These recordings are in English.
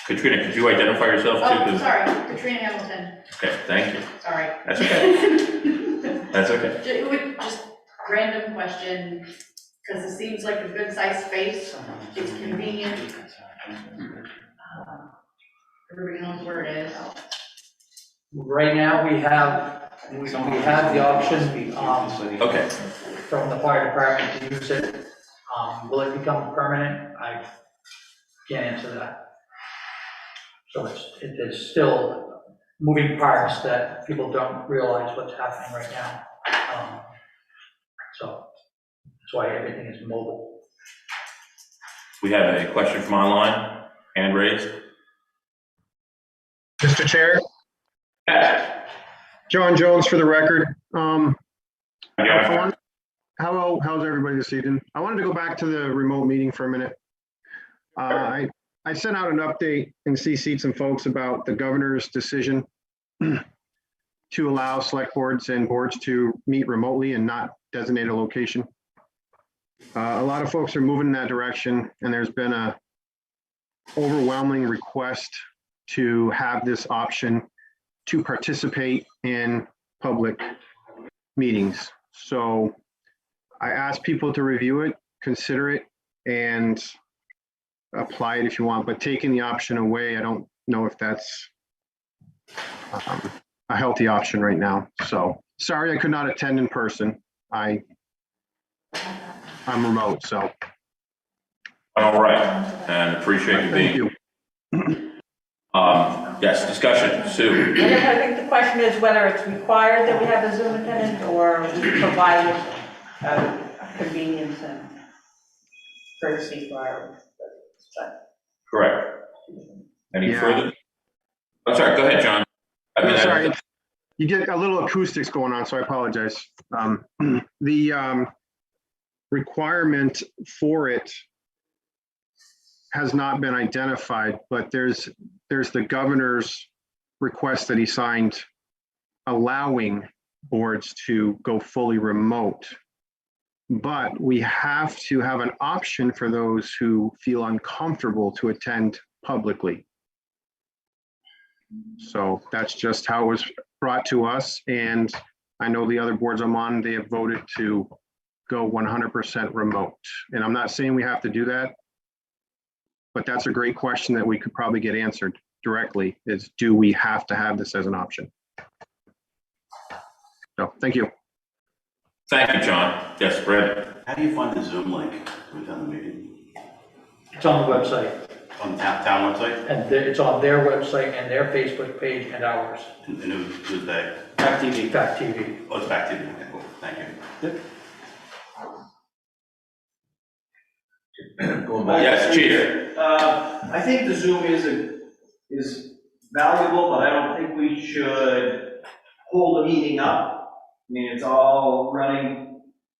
Katrina, could you identify yourself too? Oh, sorry, Katrina Hamilton. Okay, thank you. Sorry. That's okay. That's okay. It would just random question, because it seems like a good sized space. It's convenient. Everybody knows where it is. Right now, we have the option, Okay. from the fire department to use it. Will it become permanent? I can't answer that. So it is still moving parts that people don't realize what's happening right now. So that's why everything is mobile. We have a question from online, hand raised. Mr. Chair, Yes. John Jones for the record. Yeah. How's everybody this evening? I wanted to go back to the remote meeting for a minute. I sent out an update and CC'd some folks about the governor's decision to allow select boards and boards to meet remotely and not designate a location. A lot of folks are moving in that direction, and there's been a overwhelming request to have this option to participate in public meetings. So I asked people to review it, consider it, and apply it if you want, but taking the option away, I don't know if that's a healthy option right now. So sorry I could not attend in person. I'm remote, so. All right, and appreciate you being. Thank you. Yes, discussion, Sue. I think the question is whether it's required that we have a Zoom attendant or we provide convenience and courtesy for our. Correct. Any Yeah. further? I'm sorry, go ahead, John. Sorry, you get a little acoustics going on, so I apologize. The requirement for it has not been identified, but there's the governor's request that he signed allowing boards to go fully remote. But we have to have an option for those who feel uncomfortable to attend publicly. So that's just how it was brought to us. And I know the other boards I'm on, they have voted to go 100% remote. And I'm not saying we have to do that, but that's a great question that we could probably get answered directly is, do we have to have this as an option? So thank you. Thank you, John. Yes, Brad. How do you find the Zoom link to attend the meeting? It's on the website, On the town website? and it's on their website and their Facebook page and ours. And who's they? Fact TV. Fact TV. Oh, it's back to you. Okay, cool. Thank you. Going back. Yes, Chief. I think the Zoom is valuable, but I don't think we should hold a meeting up. I mean, it's all running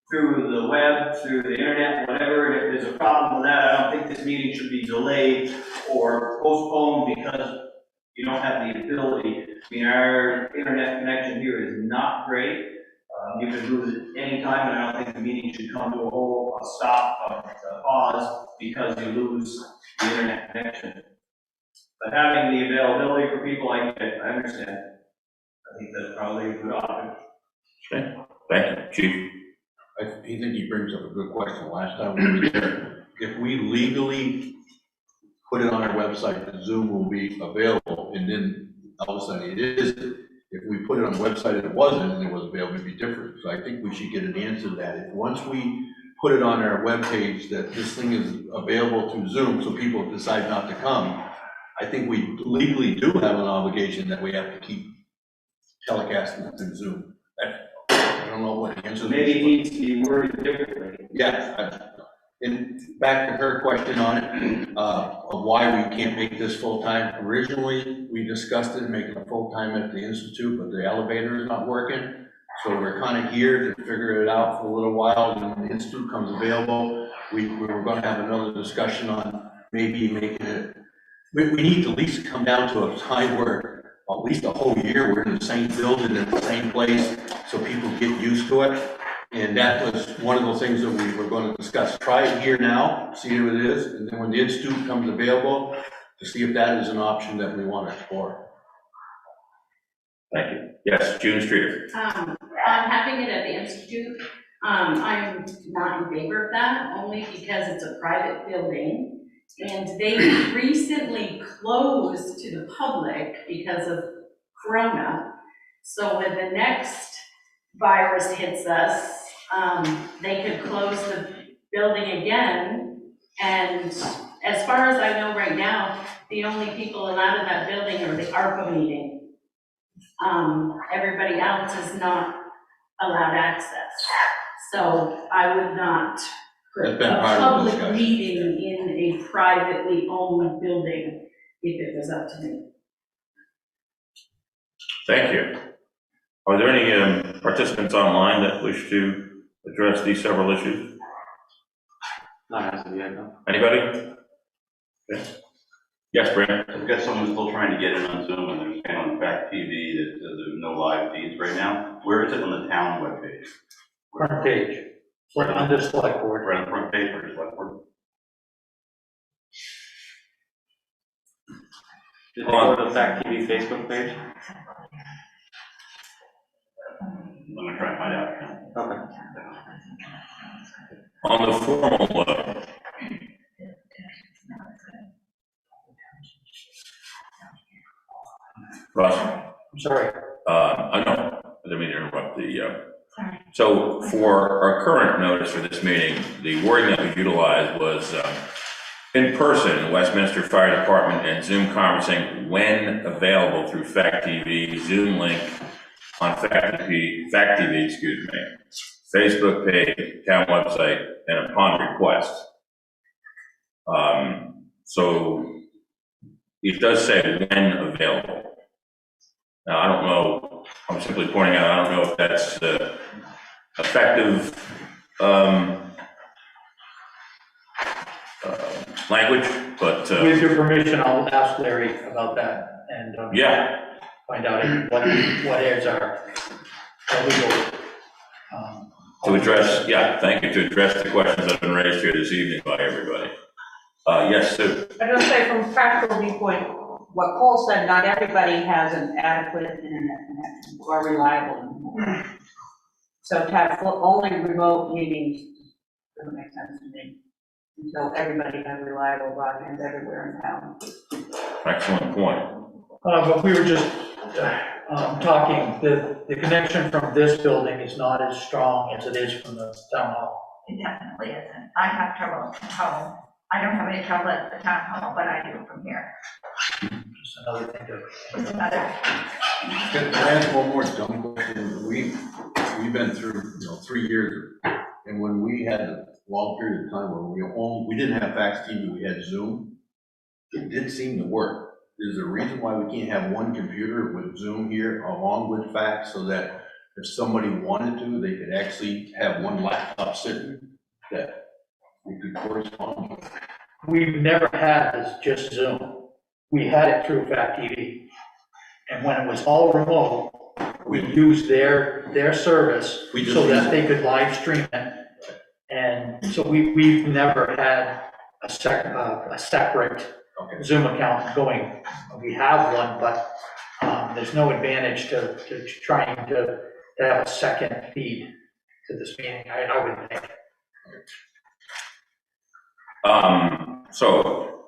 through the web, through the internet, whatever. If there's a problem with that, I don't think this meeting should be delayed or postponed because you don't have the ability. I mean, our internet connection here is not great. You can lose it anytime, and I don't think the meeting should come to a stop, a pause, because you lose the internet connection. But having the availability for people, I understand. I think that's probably a good option. Okay. Thank you, Chief. I think he brings up a good question. Last time we were there, if we legally put it on our website, the Zoom will be available, and then all of a sudden it is. If we put it on the website and it wasn't, and it was available, it'd be different. So I think we should get an answer to that. If once we put it on our webpage that this thing is available through Zoom, so people decide not to come, I think we legally do have an obligation that we have to keep telecasting through Zoom. I don't know what the answer is. Maybe it needs to be worded differently. Yeah, and back to her question on it, of why we can't make this full-time. Originally, we discussed it, making it full-time at the Institute, but the elevator is not working. So we're kind of here to figure it out for a little while. When the Institute comes available, we were going to have another discussion on maybe making it, we need to at least come down to a time where at least a whole year we're in the same building, in the same place, so people get used to it. And that was one of those things that we were going to discuss. Try it here now, see if it is, and then when the Institute comes available, to see if that is an option that we want to explore. Thank you. Yes, June Streeter. On having it at the Institute, I'm not in favor of that, only because it's a private building. And they recently closed to the public because of Corona. So when the next virus hits us, they could close the building again. And as far as I know right now, the only people allowed in that building are the Arpa meeting. Everybody else is not allowed access. So I would not put That's been a part of the public discussion. meeting in a privately owned building if it was up to me. Thank you. Are there any participants online that wish to address these several issues? Not as of yet, no. Anybody? Okay. Yes, Brandon? I've got someone still trying to get in on Zoom, and they're saying on Fact TV that there's no live feeds right now. Where is it on the town webpage? Front page, like under select board. Right on the front page, or select board? Did they go to the Fact TV Facebook page? I'm gonna try and find out. Okay. On the formal, Russ, I'm sorry. I didn't mean to interrupt the, so for our current notice for this meeting, the wording that we utilized was in person, Westminster Fire Department and Zoom conferencing when available through Fact TV, Zoom link on Fact TV, excuse me, Facebook page, town website, and upon request. So it does say when available. Now, I don't know, I'm simply pointing out, I don't know if that's effective language, but With your permission, I'll ask Larry about that and yeah, find out what areas are legal. to address, yeah, thank you, to address the questions that have been raised here this evening by everybody. Yes, Sue. I don't say from a practical viewpoint, what Cole said, not everybody has an adequate internet connection or reliable. So to have only remote meetings doesn't make sense to me. Until everybody has reliable broadband everywhere in town. Excellent point. But we were just talking, the connection from this building is not as strong as it is from the town hall. It definitely isn't. I have trouble at home. I don't have any trouble at the town hall, but I do from here. Just another thing to. It's another. Can I ask one more dumb question? We've been through, 3 years, and when we had a long period of time where we didn't have Fax TV, we had Zoom, it did seem to work. Is there a reason why we can't have one computer with Zoom here along with Fax, so that if somebody wanted to, they could actually have one laptop sitting that we could correspond with? We've never had this just Zoom. We had it through Fact TV. And when it was all remote, we used their service We just so that used- they could live stream it. And so we've never had a separate Okay. Zoom account going. We have one, but there's no advantage to trying to have a second feed to this meeting, I would think. So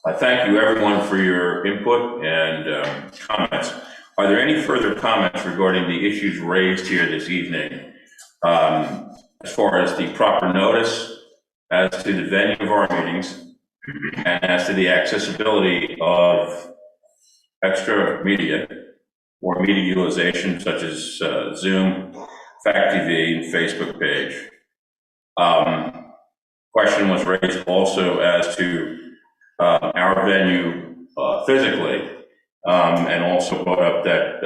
I thank you everyone for your input and comments. Are there any further comments regarding the issues raised here this evening? As far as the proper notice, as to the venue of our meetings, and as to the accessibility of extra media or media utilization such as Zoom, Fact TV, and Facebook page. Question was raised also as to our venue physically, and also brought up that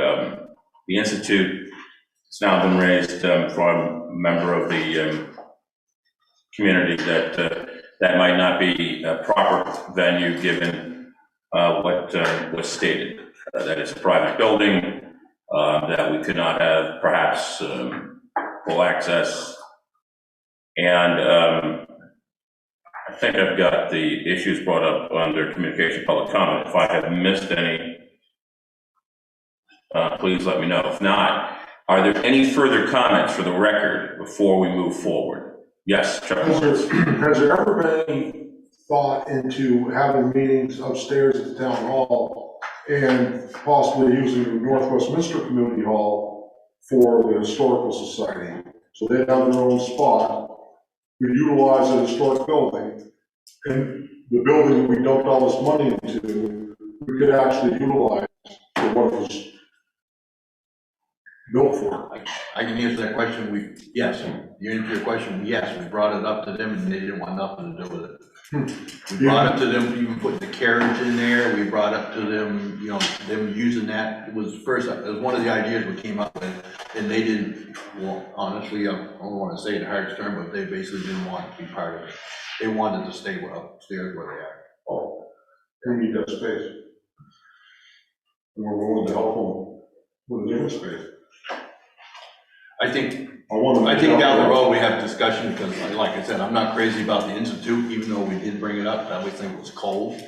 the Institute has now been raised from a member of the community that might not be a proper venue given what was stated. That it's a private building, that we could not have perhaps full access And I think I've got the issues brought up under communication public comment. If I have missed any, please let me know. If not, are there any further comments for the record before we move forward? Yes, Chuck. Has there ever been any thought into having meetings upstairs at the town hall and possibly using the North Westminster Community Hall for the Historical Society? So they have their own spot. We utilize a historic building, and the building that we dumped all this money into, we could actually utilize for what it was built for. I can answer that question, yes, you answer your question, yes, we brought it up to them and they didn't want nothing to do with it. We brought up to them, even putting the carriage in there, we brought up to them, you know, them using that, it was one of the ideas we came up with, and they didn't, well, honestly, I don't want to say it in harsh term, but they basically didn't want to be part of it. They wanted to stay upstairs where they are. Oh, we need that space. And we're willing to help them with a different space. I think down the road we have discussion, because like I said, I'm not crazy about the Institute, even though we did bring it up, I always think it was cold.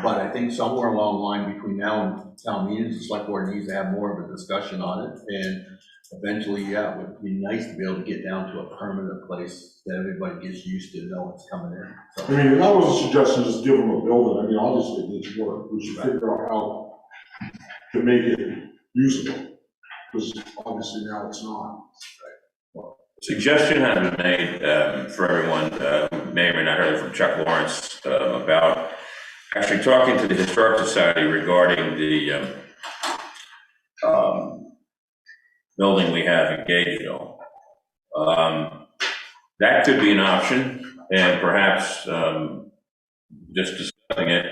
But I think somewhere along the line between now and town meetings, the select board needs to have more of a discussion on it. And eventually, yeah, it would be nice to be able to get down to a permanent place that everybody gets used to, know what's coming in. So, I mean, that was a suggestion, just give them a building. I mean, obviously it needs work. We should figure out how to make it usable. Because obviously now it's not. Suggestion has been made for everyone who may or may not have heard from Chuck Lawrence about actually talking to the Historic Society regarding the building we have in Gageville. That could be an option, and perhaps just discussing it,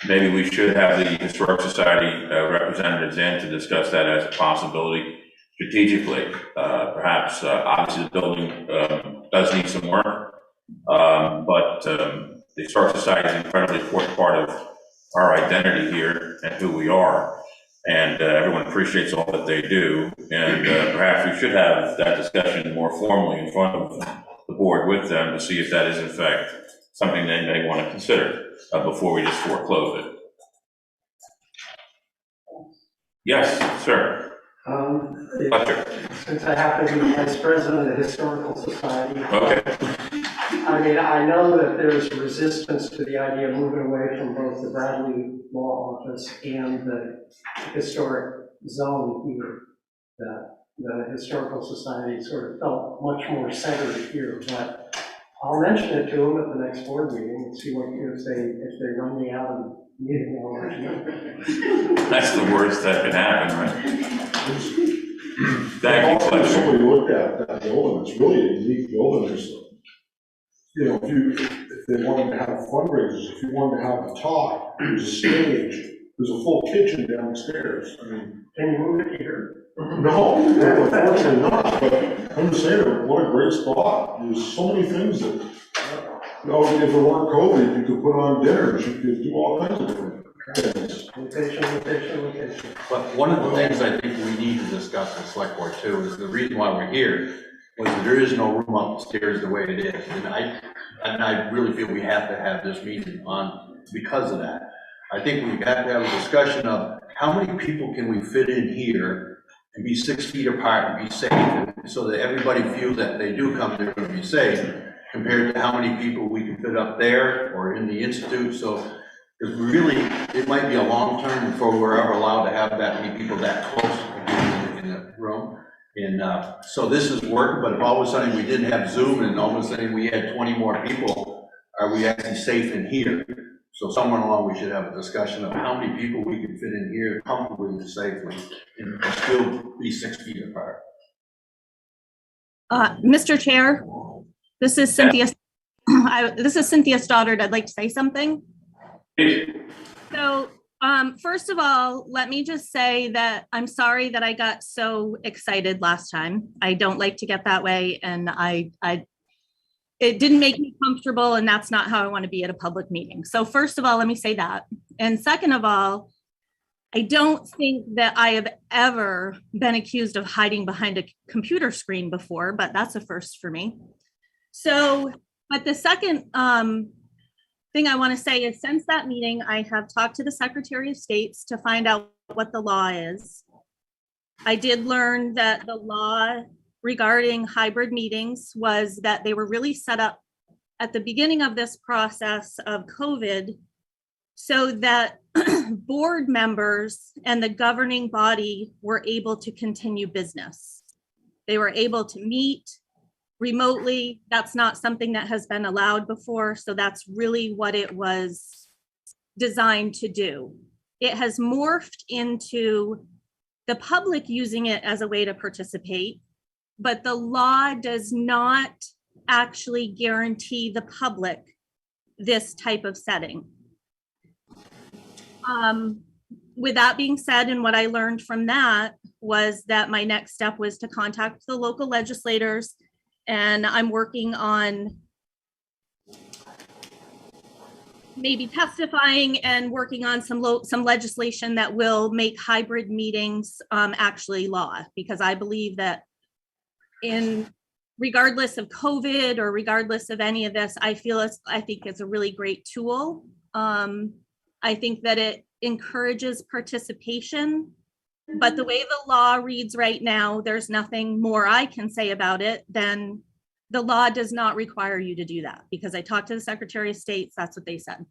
maybe we should have the Historic Society representatives in to discuss that as a possibility strategically. Perhaps, obviously the building does need some work, but the Historic Society is an incredibly important part of our identity here and who we are. And everyone appreciates all that they do. And perhaps we should have that discussion more formally in front of the board with them to see if that is in fact something they may want to consider before we just foreclose it. Yes, sir. Since I happen to be vice president of the Historical Society. Okay. I mean, I know that there's resistance to the idea of moving away from both the Bradley Law Office and the historic zone here. That the Historical Society sort of felt much more centered here, but I'll mention it to them at the next board meeting and see what, if they run me out of the meeting. That's the worst that can happen, right? Thank you, If somebody looked at that building, it's really a unique building. There's, you know, if they wanted to have fundraisers, if you wanted to have a talk, there's a stage, there's a full kitchen downstairs. I mean, can you move it here? No, unfortunately not, but I'm just saying, what a great spot. There's so many things that, you know, if it weren't COVID, you could put on dinners, you could do all kinds of different things. Location. But one of the things I think we need to discuss with select board too is the reason why we're here was that there is no room upstairs the way it is. And I really feel we have to have this meeting on because of that. I think we've got to have a discussion of how many people can we fit in here and be 6 feet apart and be safe, so that everybody feels that they do come, they're going to be safe, compared to how many people we can fit up there or in the Institute. So, because really, it might be a long term before we're ever allowed to have that many people that close in a room. And so this is working, but if all of a sudden we didn't have Zoom and all of a sudden we had 20 more people, are we actually safe in here? So somewhere along we should have a discussion of how many people we can fit in here comfortably and safely and still be 6 feet apart. Mr. Chair, this is Cynthia. This is Cynthia Stoddard. I'd like to say something. So first of all, let me just say that I'm sorry that I got so excited last time. I don't like to get that way, and it didn't make me comfortable, and that's not how I want to be at a public meeting. So first of all, let me say that. And second of all, I don't think that I have ever been accused of hiding behind a computer screen before, but that's a first for me. So, but the second thing I want to say is since that meeting, I have talked to the Secretary of States to find out what the law is. I did learn that the law regarding hybrid meetings was that they were really set up at the beginning of this process of COVID so that board members and the governing body were able to continue business. They were able to meet remotely. That's not something that has been allowed before. So that's really what it was designed to do. It has morphed into the public using it as a way to participate, but the law does not actually guarantee the public this type of setting. With that being said, and what I learned from that was that my next step was to contact the local legislators, and I'm working on maybe testifying and working on some legislation that will make hybrid meetings actually law, because I believe that regardless of COVID or regardless of any of this, I think it's a really great tool. I think that it encourages participation, but the way the law reads right now, there's nothing more I can say about it than the law does not require you to do that, because I talked to the Secretary of State, that's what they said.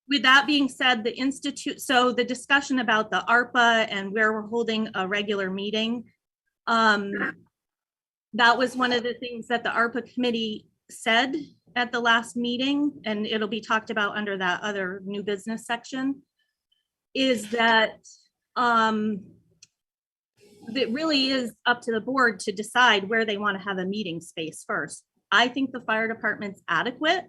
With that being said, so the discussion about the ARPA and where we're holding a regular meeting, that was one of the things that the ARPA committee said at the last meeting, and it'll be talked about under that other new business section, is that it really is up to the board to decide where they want to have a meeting space first. I think the fire department's adequate.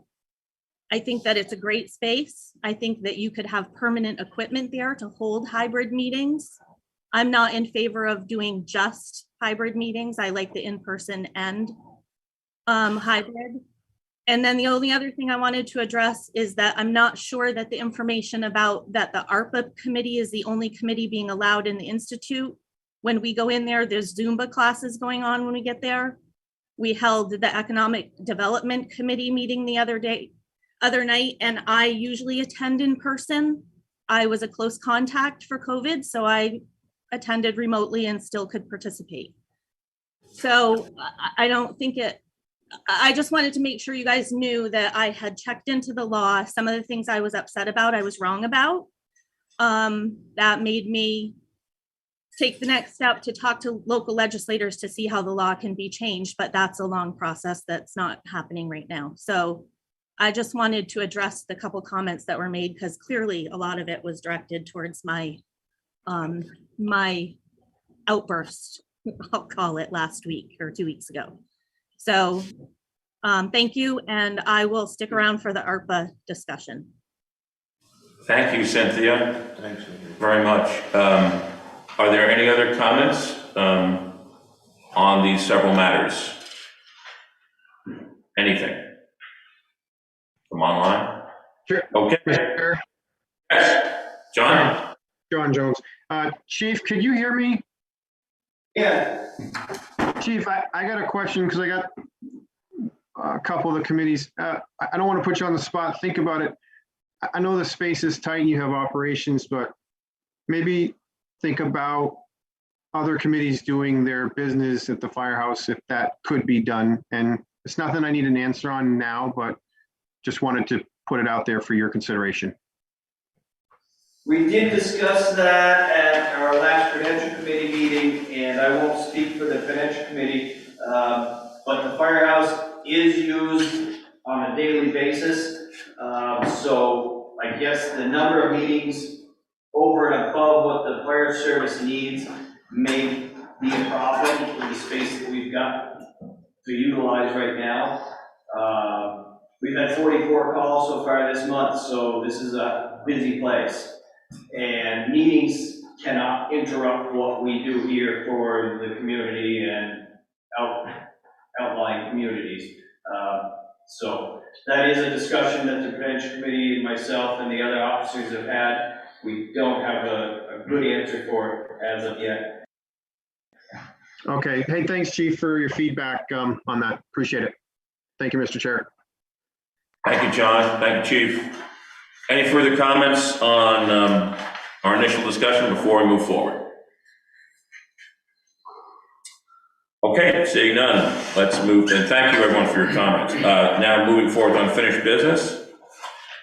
I think that it's a great space. I think that you could have permanent equipment there to hold hybrid meetings. I'm not in favor of doing just hybrid meetings. I like the in-person and hybrid. And then the only other thing I wanted to address is that I'm not sure that the information about that the ARPA committee is the only committee being allowed in the Institute. When we go in there, there's Zumba classes going on when we get there. We held the Economic Development Committee meeting the other night, and I usually attend in person. I was a close contact for COVID, so I attended remotely and still could participate. So I don't think I just wanted to make sure you guys knew that I had checked into the law. Some of the things I was upset about, I was wrong about. That made me take the next step to talk to local legislators to see how the law can be changed, but that's a long process that's not happening right now. So I just wanted to address the couple comments that were made, because clearly a lot of it was directed towards my outburst, I'll call it, last week or 2 weeks ago. So thank you, and I will stick around for the ARPA discussion. Thank you, Cynthia. Thanks. Very much. Are there any other comments on these several matters? Anything from online? Sure. Okay. Sure. Yes. John? John Jones. Chief, could you hear me? Yeah. Chief, I got a question because I got a couple of the committees. I don't want to put you on the spot. Think about it. I know the space is tight and you have operations, but maybe think about other committees doing their business at the firehouse if that could be done. And it's nothing I need an answer on now, but just wanted to put it out there for your consideration. We did discuss that at our last Financial Committee meeting, and I won't speak for the Financial Committee, but the firehouse is used on a daily basis. So I guess the number of meetings over and above what the fire service needs may be a problem for the space that we've got to utilize right now. We've had 44 calls so far this month, so this is a busy place. And meetings cannot interrupt what we do here for the community and outlying communities. So that is a discussion that the Prevention Committee and myself and the other officers have had. We don't have a good answer for it as of yet. Okay, hey, thanks, Chief, for your feedback on that. Appreciate it. Thank you, Mr. Chair. Thank you, John. Thank you, Chief. Any further comments on our initial discussion before we move forward? Okay, seeing none, let's move, and thank you everyone for your comments. Now moving forward to unfinished business.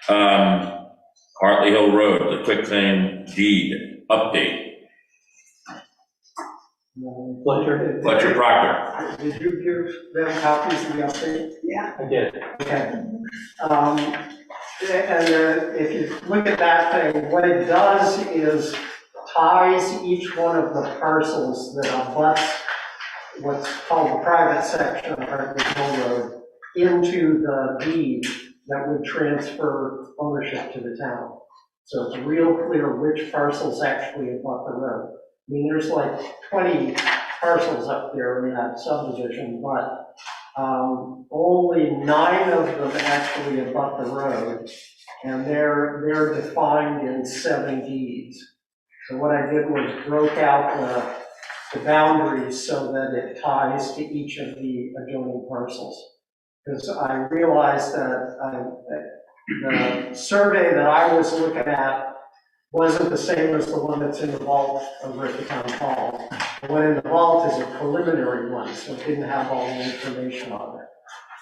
Hartley Hill Road, the quick claim deed update. Fletcher Proctor. Did you give them copies of the update? I did. Okay. If you look at that thing, what it does is ties each one of the parcels that abuts what's called the private section of Hartley Hill Road into the deed that would transfer ownership to the town. So it's real clear which parcels actually abut the road. I mean, there's like 20 parcels up there in that subdivision, but only 9 of them actually abut the road, and they're defined in 7 deeds. So what I did was broke out the boundaries so that it ties to each of the adjoining parcels. Because I realized that the survey that I was looking at wasn't the same as the one that's in the vault over at the town hall. The one in the vault is a preliminary one, so it didn't have all the information on it.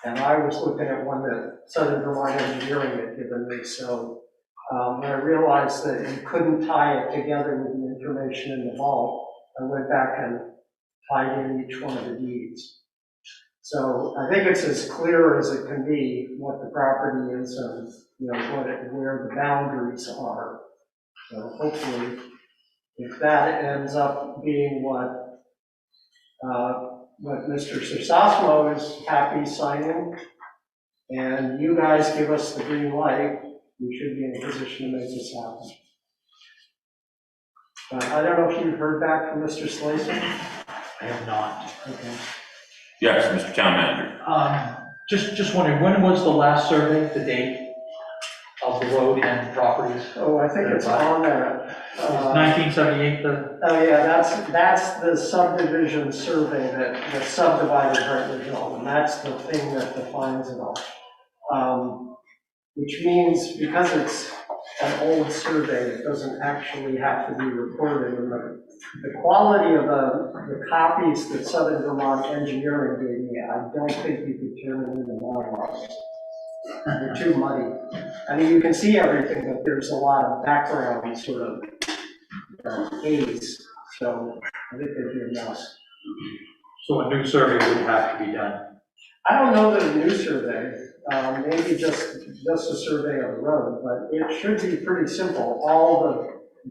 And I was looking at one that Southern Vermont Engineering had given me, so when I realized that you couldn't tie it together with the information in the vault, I went back and tied in each one of the deeds. So I think it's as clear as it can be what the property is and where the boundaries are. So hopefully, if that ends up being what Mr. Sosmo is happy signing, and you guys give us the green light, we should be in a position to make this happen. I don't know if you've heard back from Mr. Slason? I have not. Okay. Yes, Mr. Town Manager. Just wondering, when was the last survey, the date of the road and properties? Oh, I think it's on there. 1978, Oh, yeah, that's the subdivision survey that subdivided Hartley Hill, and that's the thing that defines it all. Which means, because it's an old survey, it doesn't actually have to be recorded. And the quality of the copies that Southern Vermont Engineering gave me, I don't think you could turn it into bylaws. They're too muddy. I mean, you can see everything, but there's a lot of background sort of haze, so I think they'd be a mess. So a new survey would have to be done. I don't know that a new survey, maybe just a survey of the road, but it should be pretty simple. All the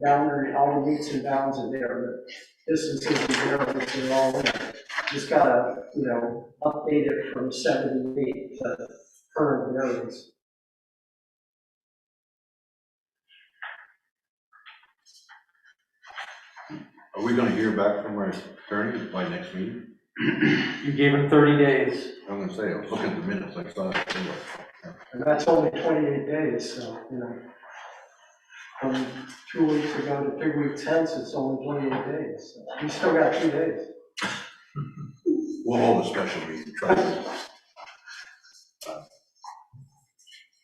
boundary, all the meets and bounds are there, the distances are all in. Just gotta, update it from 78 to current values. Are we gonna hear back from our attorney by next meeting? You gave him 30 days. I'm gonna say, I was looking at the minutes, I saw it anyway. And that's only 28 days, so, from 2 weeks ago to 3 weeks hence, it's only 28 days. So we still got 2 days. We'll hold a special meeting, try to.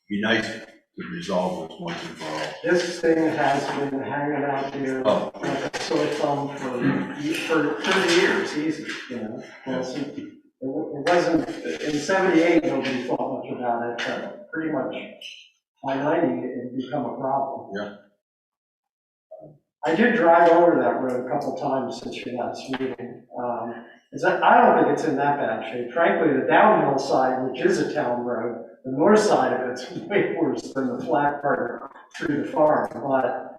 Be nice to resolve this once and for all. This thing has been hanging out there like a sore thumb for 30 years, easy, Well, it wasn't, in 78, nobody thought much about it, but pretty much by 90, it had become a problem. Yeah. I did drive over that road a couple times since your last meeting. I don't think it's in that bad shape. Frankly, the downhill side, which is a town road, the north side of it's way worse than the flat part through the farm. But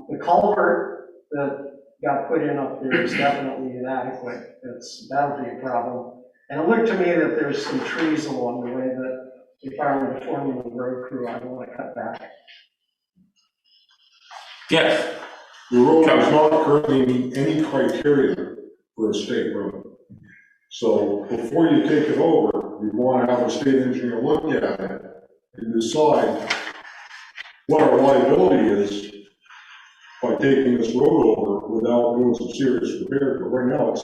the culvert that got put in up there is definitely inadequate. That'll be a problem. And it looked to me that there's some trees along the way that if I were to form a road crew, I'd want to cut back. Yes. The road does not currently meet any criteria for a state road. So before you take it over, you want to have a state engineer look at it and decide what our liability is by taking this road over without doing some serious repairs, but right now it's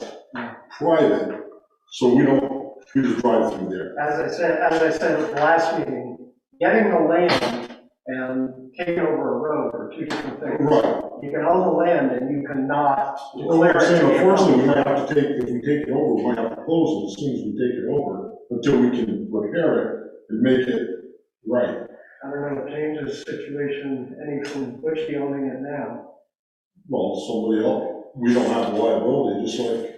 private, so we just drive through there. As I said at the last meeting, getting the land and taking over a road are two different things. Right. You can own the land and you cannot Well, declare I'm it. saying, unfortunately, we might have to take, if we take it over, we might have to close it as soon as we take it over, until we can repair it and make it right. I don't know, it changes the situation any from Butchie owning it now. Well, somebody else, we don't have the liability, just like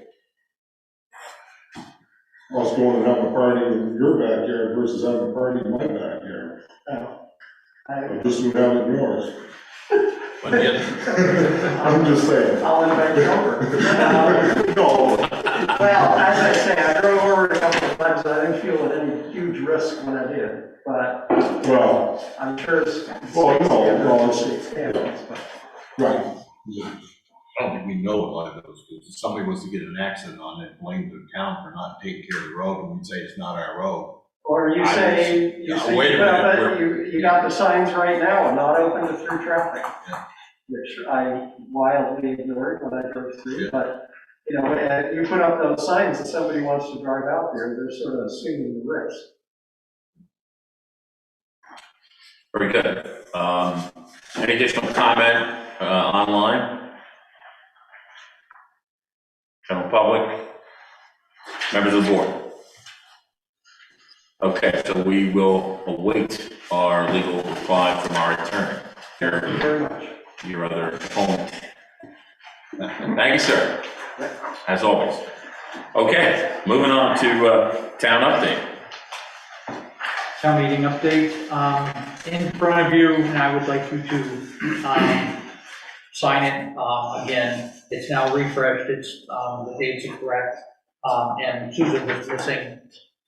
us going and having a party in your backyard versus having a party in my backyard. I just would have it in yours. But yeah, I'm just saying. I'll invite you over. No. Well, as I say, I drove over it a couple of times, and I didn't feel any huge risk when I did, but Well, I'm sure it's. well, no, Standards, but. right. I don't think we know what liability is. If somebody was to get in an accident on it, blame the town for not taking care of the road, and we'd say it's not our road. Or you say, wait a minute, you got the signs right now, not open to through traffic. Yeah. Which I wildly ignored when I drove through, Yeah. but, you know, you put up those signs and somebody wants to drive out there, they're sort of assuming the risk. Very good. Any additional comment online? General public? Members of the board? Okay, so we will await our legal reply from our attorney. Thank you very much. Your other opponent. Thank you, sir. As always. Okay, moving on to town update. Town meeting update, in front of you, and I would like you to sign it. Again, it's now refreshed, it's, the dates are correct, and Susan was missing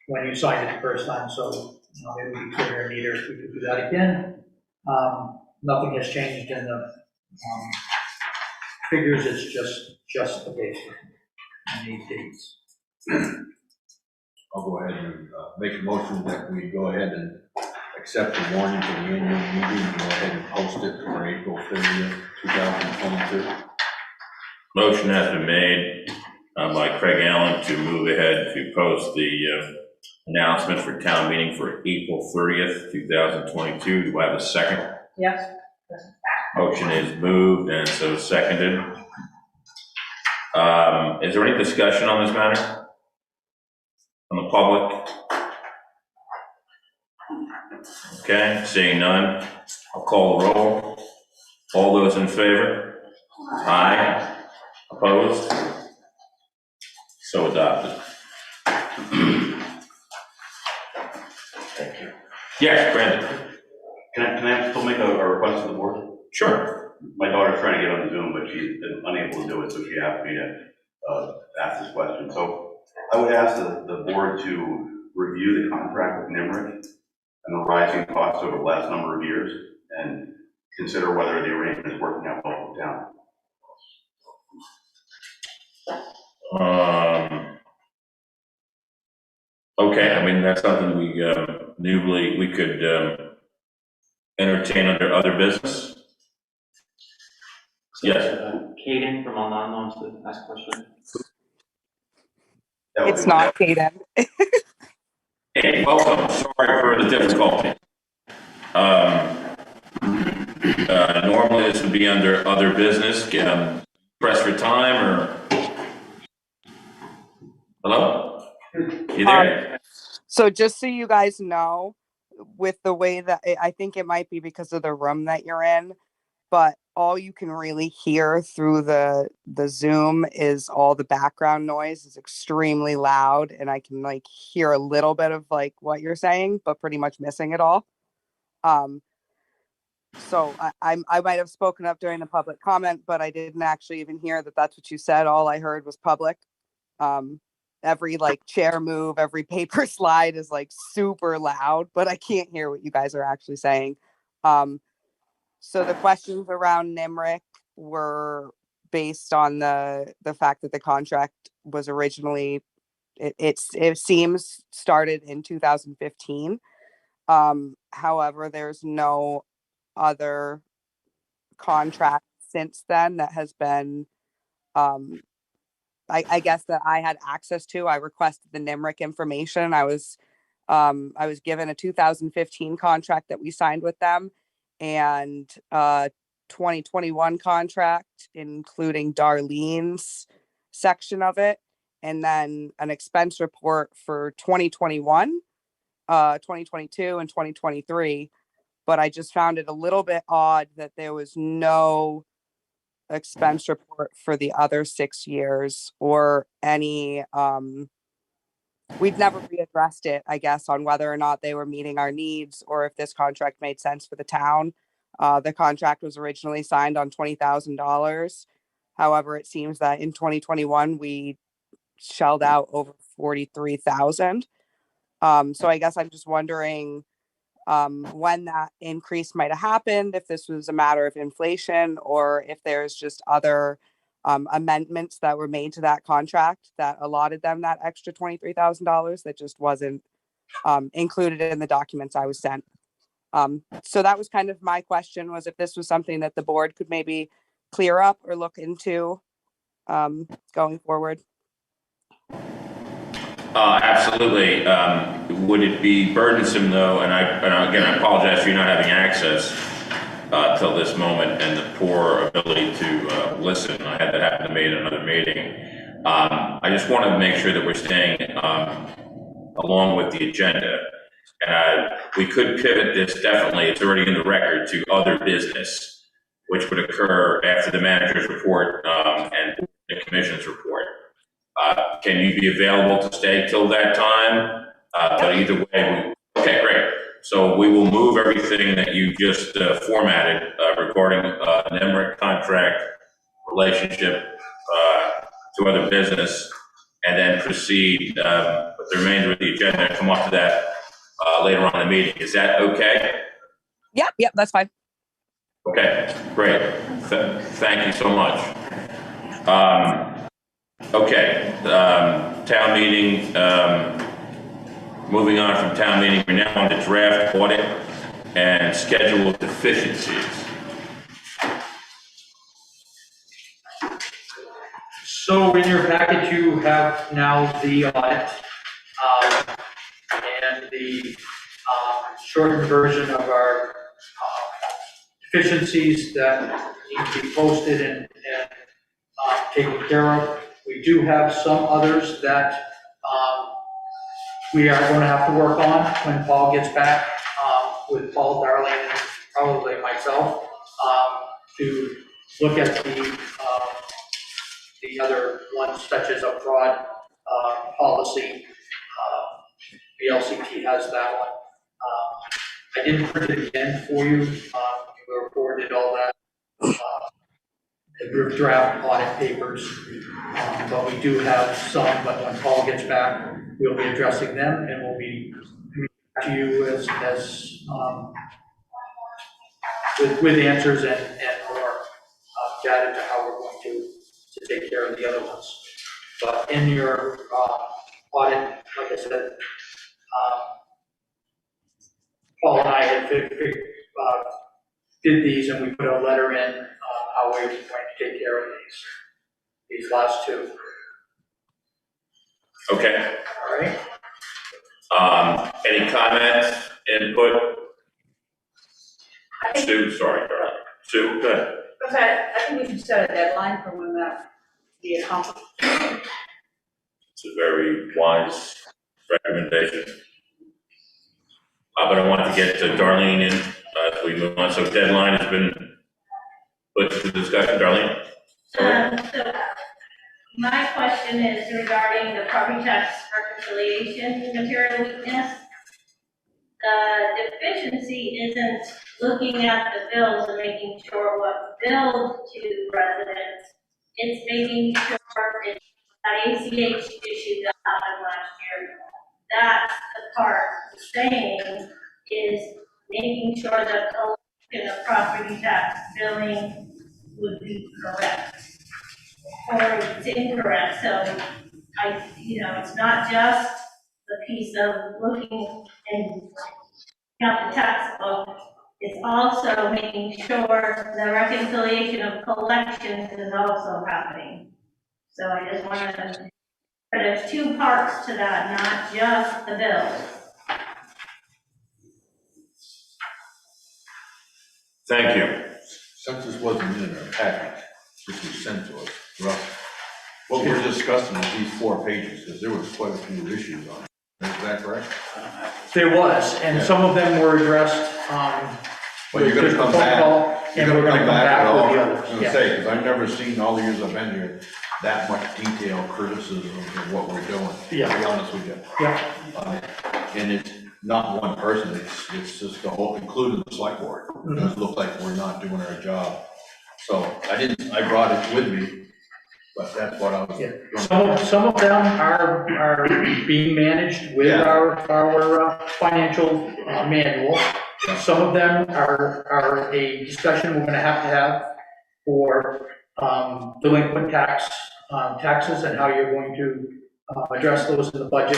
when you signed it the first time, so, you know, it would be clearer and neater if we could do that again. Nothing has changed in the figures, it's just the basic and these dates. I'll go ahead and make a motion that we go ahead and accept the warning for the annual meeting and go ahead and post it for April 30th, 2022. Motion has been made by Craig Allen to move ahead to post the announcement for town meeting for April 30th, 2022. Do I have a second? Yes. Motion is moved and so seconded. Is there any discussion on this matter? From the public? Okay, seeing none, I'll call the roll. All those in favor? Aye. Opposed? So adopted. Thank you. Yes, Brandon. Can I still make a request to the board? Sure. My daughter's trying to get on Zoom, but she's been unable to do it, so she asked me to ask this question. So I would ask the board to review the contract with NIMRIC and the rising costs over the last number of years and consider whether the arrangement is working out well for the town. Okay, I mean, that's something we could entertain under other business. Yes. Kaden from Online wants to ask a question. It's not Kaden. Hey, welcome. Sorry for the difficulty. Normally this would be under other business. Press for time or? Hello? You there? So just so you guys know, with the way that I think it might be because of the room that you're in, but all you can really hear through the Zoom is all the background noise is extremely loud, and I can like hear a little bit of like what you're saying, but pretty much missing it all. So I might have spoken up during the public comment, but I didn't actually even hear that that's what you said. All I heard was public. Every like chair move, every paper slide is like super loud, but I can't hear what you guys are actually saying. So the questions around NIMRIC were based on the fact that the contract was originally, it seems started in 2015. However, there's no other contracts since then that has been, I guess that I had access to. I requested the NIMRIC information. I was given a 2015 contract that we signed with them and 2021 contract, including Darlene's section of it, and then an expense report for 2021, 2022, and 2023. But I just found it a little bit odd that there was no expense report for the other 6 years or any, we've never readdressed it, I guess, on whether or not they were meeting our needs or if this contract made sense for the town. The contract was originally signed on $20,000. However, it seems that in 2021, we shelled out over 43,000. So I guess I'm just wondering when that increase might have happened, if this was a matter of inflation or if there's just other amendments that were made to that contract that allotted them that extra $23,000 that just wasn't included in the documents I was sent. So that was kind of my question, was if this was something that the board could maybe clear up or look into going forward. Absolutely. Would it be burdensome though, and again, I apologize for you not having access till this moment and the poor ability to listen. I had that happen to me in another meeting. I just want to make sure that we're staying along with the agenda. And we could pivot this, definitely, it's already in the record, to other business, which would occur after the manager's report and the commission's report. Can you be available to stay till that time? But either way, okay, great. So we will move everything that you just formatted regarding NEMRIC contract, relationship to other business, and then proceed with the remainder of the agenda and come up to that later on in the meeting. Is that okay? Yep, that's fine. Okay, great. Thank you so much. Okay, town meeting, moving on from town meeting, we're now on the draft audit and schedule of deficiencies. So in your package, you have now the audit and the shortened version of our deficiencies that need to be posted and taken care of. We do have some others that we are going to have to work on when Paul gets back, with Paul, Darlene, and probably myself, to look at the other ones, such as a fraud policy. VLCT has that one. I didn't print it again for you. We recorded all that. The draft audit papers, but we do have some, but when Paul gets back, we'll be addressing them and we'll be coming back to you with answers and more data to how we're going to take care of the other ones. But in your audit, like I said, Paul and I had did these and we put a letter in how we're going to take care of these last two. Okay. All right. Any comments, input? Sue, sorry. Sue, go ahead. I think we should set a deadline for when that be accomplished. It's a very wise recommendation. But I want to get to Darlene in as we move on. So deadline has been put to discussion. Darlene? So my question is regarding the property tax reconciliation material weakness. The deficiency isn't looking at the bills and making sure what's billed to residents. It's making sure it's that ACH issue that happened last year. That's the part saying is making sure that collection of property tax billing would be correct. Or it's incorrect, so it's not just the piece of looking and the tax book, it's also making sure the reconciliation of collections is also happening. So I just wanted to, but there's two parts to that, not just the bills. Thank you. Since this wasn't in our package, this was sent to us, rough. What we're discussing is these 4 pages, because there was quite a few issues on it. Is that correct? There was, and Yeah. some of them were addressed, Well, you're gonna with the come phone back. call, You're and we're gonna come back with all, with the I was others. gonna Yeah. say, because I've never seen all the years I've been here, that much detailed criticism of what we're doing, to be honest with you. Yeah. And it's not one person, it's just the whole, including the select board. It does look like we're not doing our job. So I brought it with me, but that's what I was. Yeah. Some of them are being managed with Yeah. our financial manual. Some of them are a discussion we're gonna have for delinquent taxes and how you're going to address those in the budget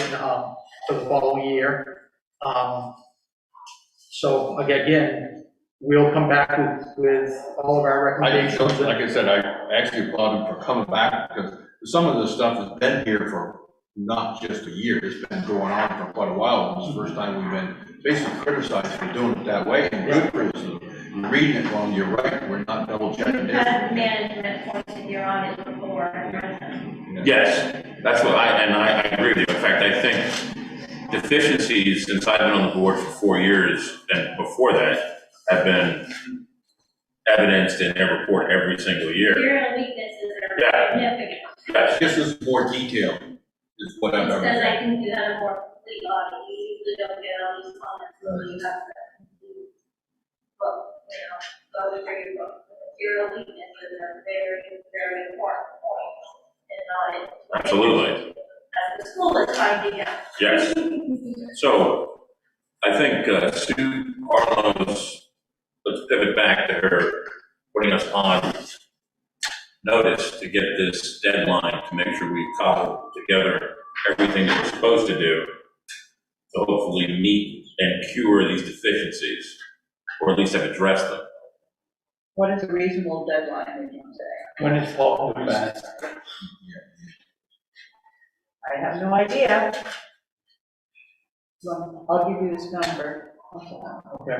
for the following year. So again, we'll come back with all of our recommendations. Like I said, I actually applaud him for coming back, because some of this stuff has been here for not just a year, it's been going on for quite a while. This is the first time we've been basically criticized for doing it that way, and good criticism. Reading it wrong, you're right, we're not double checking You've this. had management points in your audit before. Yes, that's what I agree with you. In fact, I think deficiencies, since I've been on the board for 4 years, and before that, have been evidenced in their report every single year. Your weaknesses are Yeah. significant. Yes. This is more detailed, is what I've ever. Because I can do that more complete audit, you usually don't get all these comments, so you have to do, well, go through your book. Your weaknesses are very, very important points in audit. Absolutely. As the school is trying to get. Yes. So I think Sue Arno's, let's pivot back to her putting us on notice to get this deadline to make sure we cobble together everything that we're supposed to do to hopefully meet and cure these deficiencies, or at least have addressed them. What is a reasonable deadline, would you say? When it's fall comes back. I have no idea. Well, I'll give you this number. Okay.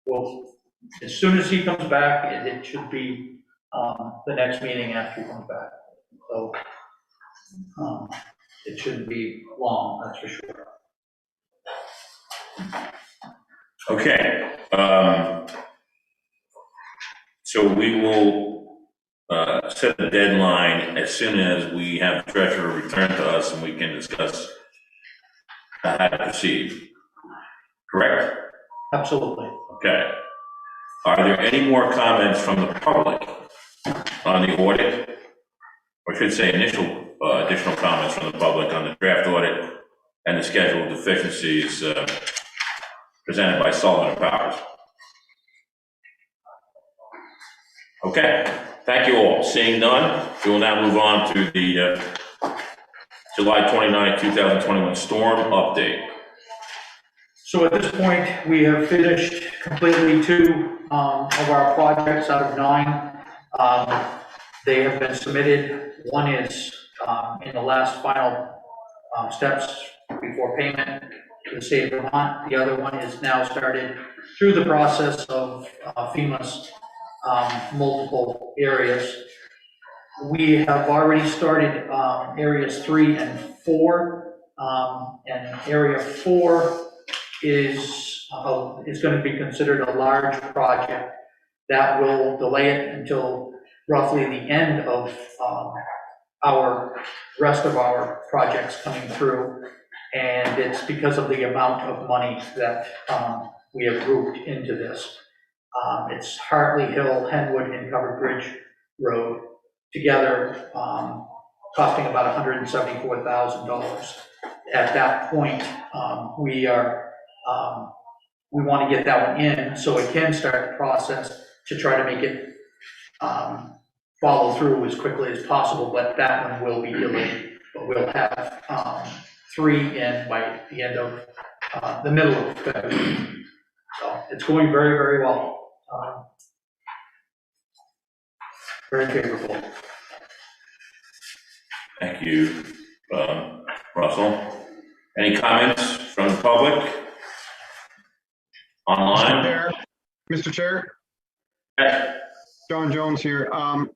Well, as soon as he comes back, it should be the next meeting after he comes back. So it shouldn't be long, that's for sure. Okay. So we will set a deadline as soon as we have the treasurer return to us and we can discuss how to proceed. Correct? Absolutely. Okay. Are there any more comments from the public on the audit? Or I should say additional comments from the public on the draft audit and the scheduled deficiencies presented by Sullivan and Powers? Okay, thank you all. Seeing none, we will now move on to the July 29, 2021 storm update. So at this point, we have finished completely 2 of our projects out of 9. They have been submitted. One is in the last final steps before payment to the state of Vermont. The other one is now started through the process of FEMA's multiple areas. We have already started areas 3 and 4, and area 4 is going to be considered a large project that will delay it until roughly the end of our rest of our projects coming through, and it's because of the amount of money that we have grouped into this. It's Hartley Hill, Henwood, and Covered Bridge Road together, costing about $174,000. At that point, we want to get that one in so it can start the process to try to make it follow through as quickly as possible, but that one will be delayed. But we'll have 3 in by the end of the middle of February. So it's going very, very well. Very favorable. Thank you, Russell. Any comments from the public? Online? Mr. Chair, Yes. John Jones here. I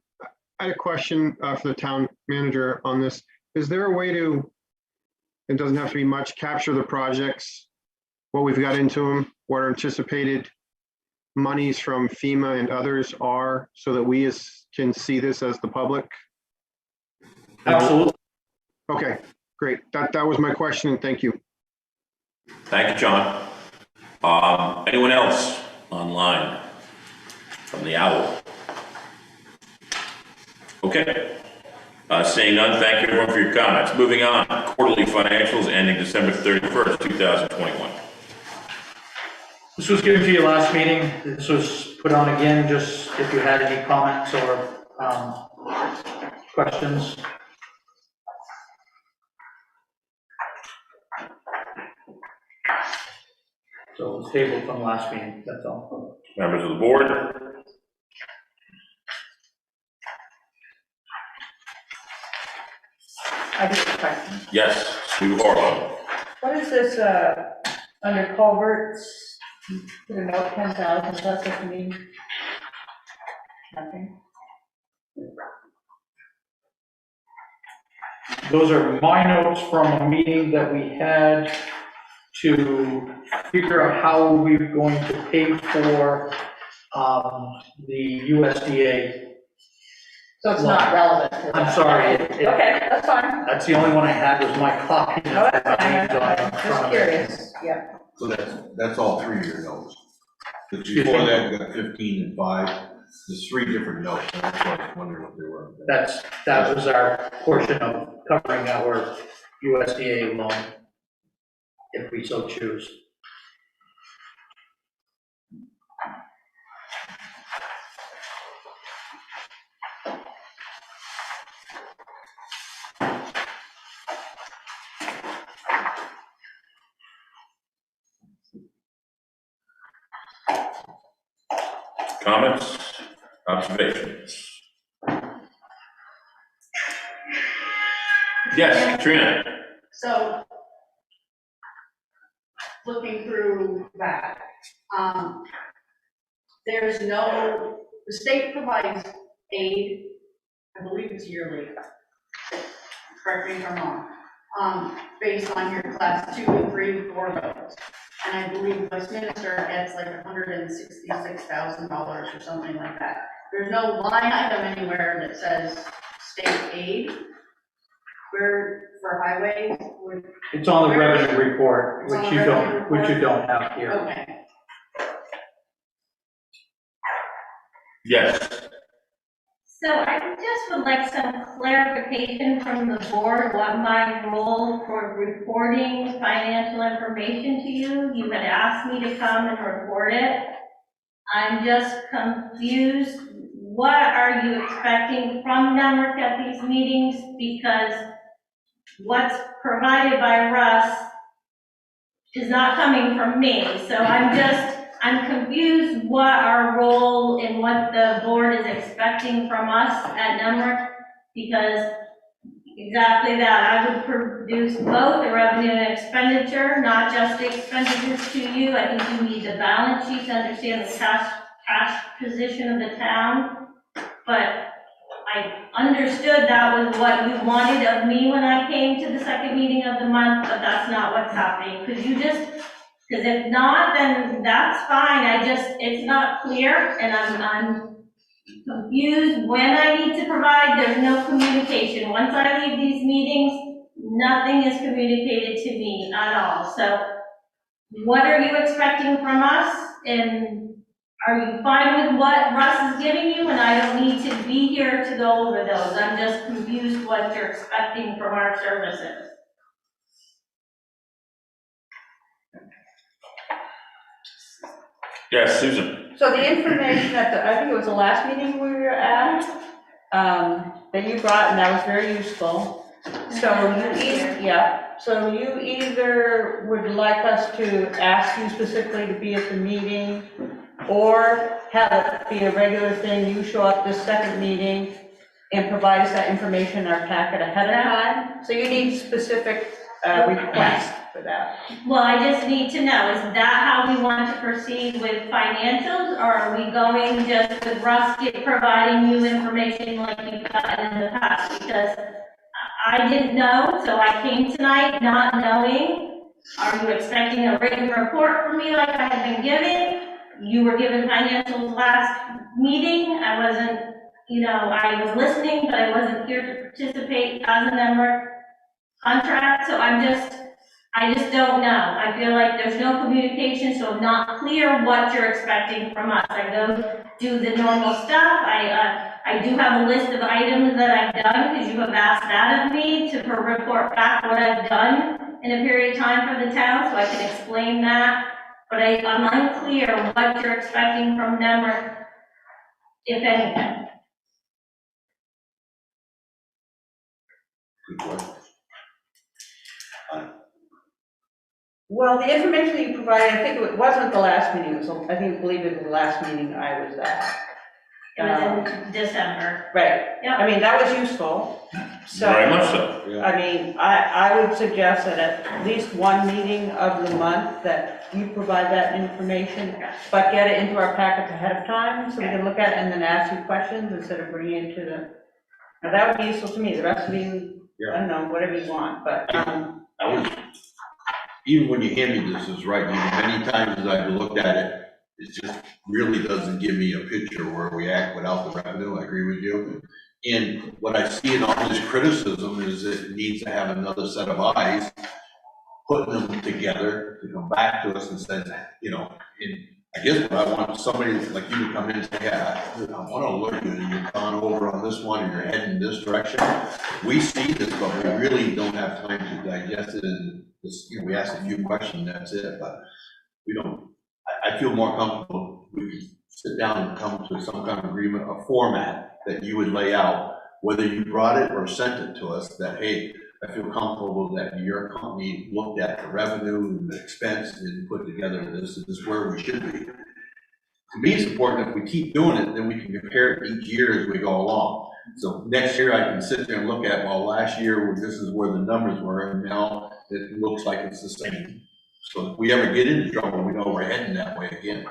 had a question for the town manager on this. Is there a way to, it doesn't have to be much, capture the projects, what we've got into them, what our anticipated monies from FEMA and others are, so that we can see this as the public? Absolutely. Okay, great. That was my question, and thank you. Thank you, John. Anyone else online from the owl? Okay. Seeing none, thank you everyone for your comments. Moving on, quarterly financials ending December 31st, 2021. This was given to you last meeting. This was put on again, just if you had any comments or questions. So it was tabled from last meeting, that's all. Members of the board? I do have a question. Yes, Sue Harlow. What is this, under culverts, put a note 10,000, that's what you mean? Nothing? Those are my notes from a meeting that we had to figure out how we're going to pay for the USDA. So it's not relevant to that? I'm sorry. Okay, that's fine. That's the only one I had was my copy. No, that's fine, that's fine. Just curious, yeah. So that's all 3-year notes. The before that, you got 15 and 5. There's 3 different notes. And that's why I was wondering what they were. That was our portion of covering our USDA loan, if we so choose. Comments? Observations? Yes, Katrina. So, looking through that, there's no, the state provides aid, I believe it's yearly, correct me if I'm wrong, based on your class 2 and 3 and 4 votes. And I believe Westminster gets like $166,000 or something like that. There's no line item anywhere that says state aid. Where, for highways? It's on the revenue report, It's on which the you revenue don't, which you report? don't have here. Okay. Yes. So I just would like some clarification from the board, what my role for reporting financial information to you. You had asked me to come and report it. I'm just confused. What are you expecting from Nemrick at these meetings? Because what's provided by Russ is not coming from me. So I'm confused what our role and what the board is expecting from us at Nemrick, because exactly that, I would produce both the revenue and expenditure, not just the expenditures to you. I think you need the balance sheet to understand the cash position of the town. But I understood that was what you wanted of me when I came to the second meeting of the month, but that's not what's happening. Could you just, because if not, then that's fine. It's not clear, and I'm confused when I need to provide. There's no communication. Once I leave these meetings, nothing is communicated to me at all. So what are you expecting from us? And are you fine with what Russ is giving you? And I don't need to be here to go over those. I'm just confused what you're expecting from our services. Yes, Susan. So the information at I think it was the last meeting we were at, that you brought, and that was very useful. So you either would like us to ask you specifically to be at the meeting, or have it be a regular thing, you show up this second meeting and provide us that information in our packet ahead of time? So you need specific requests for that? Well, I just need to know, is that how we want to proceed with financials, or are we going just with Russ providing you information like you've gotten in the past? Because I didn't know, so I came tonight not knowing. Are you expecting a written report from me like I had been given? You were given financials last meeting. I wasn't, I was listening, but I wasn't here to participate as a member contract, so I just don't know. I feel like there's no communication, so I'm not clear what you're expecting from us. I go do the normal stuff. I do have a list of items that I've done, because you have asked that of me to report back what I've done in a period of time for the town, so I can explain that. But I'm unclear what you're expecting from them, or if anything. Good question. Well, the information that you provided, I think it wasn't the last meeting, I believe it was the last meeting I was at. It was in December. Right. Yep. I mean, that was useful. So, Very much so. I mean, I would suggest that at least one meeting of the month that you provide that information, but get it into our packets ahead of time, so we can look at it and then ask you questions instead of bringing it to the, now that would be useful to me. The rest of you, I don't know, whatever you want, but, Even when you hand me this, is right, many times as I've looked at it, it just really doesn't give me a picture where we act without the revenue. I agree with you. And what I see in all this criticism is that it needs to have another set of eyes, putting them together to come back to us and say, and I guess what I want somebody like you to come in and say, yeah, I want to alert you that you've gone over on this one and you're heading this direction. We see this, but we really don't have time to digest it, and we ask a few questions, that's it, but we don't. I feel more comfortable we can sit down and come to some kind of agreement, a format that you would lay out, whether you brought it or sent it to us, that, hey, I feel comfortable that your company looked at the revenue and the expense and put together this is where we should be. To me, it's important if we keep doing it, then we can compare it each year as we go along. So next year I can sit there and look at, well, last year this is where the numbers were, and now it looks like it's the same. So if we ever get into trouble, we know we're heading that way again.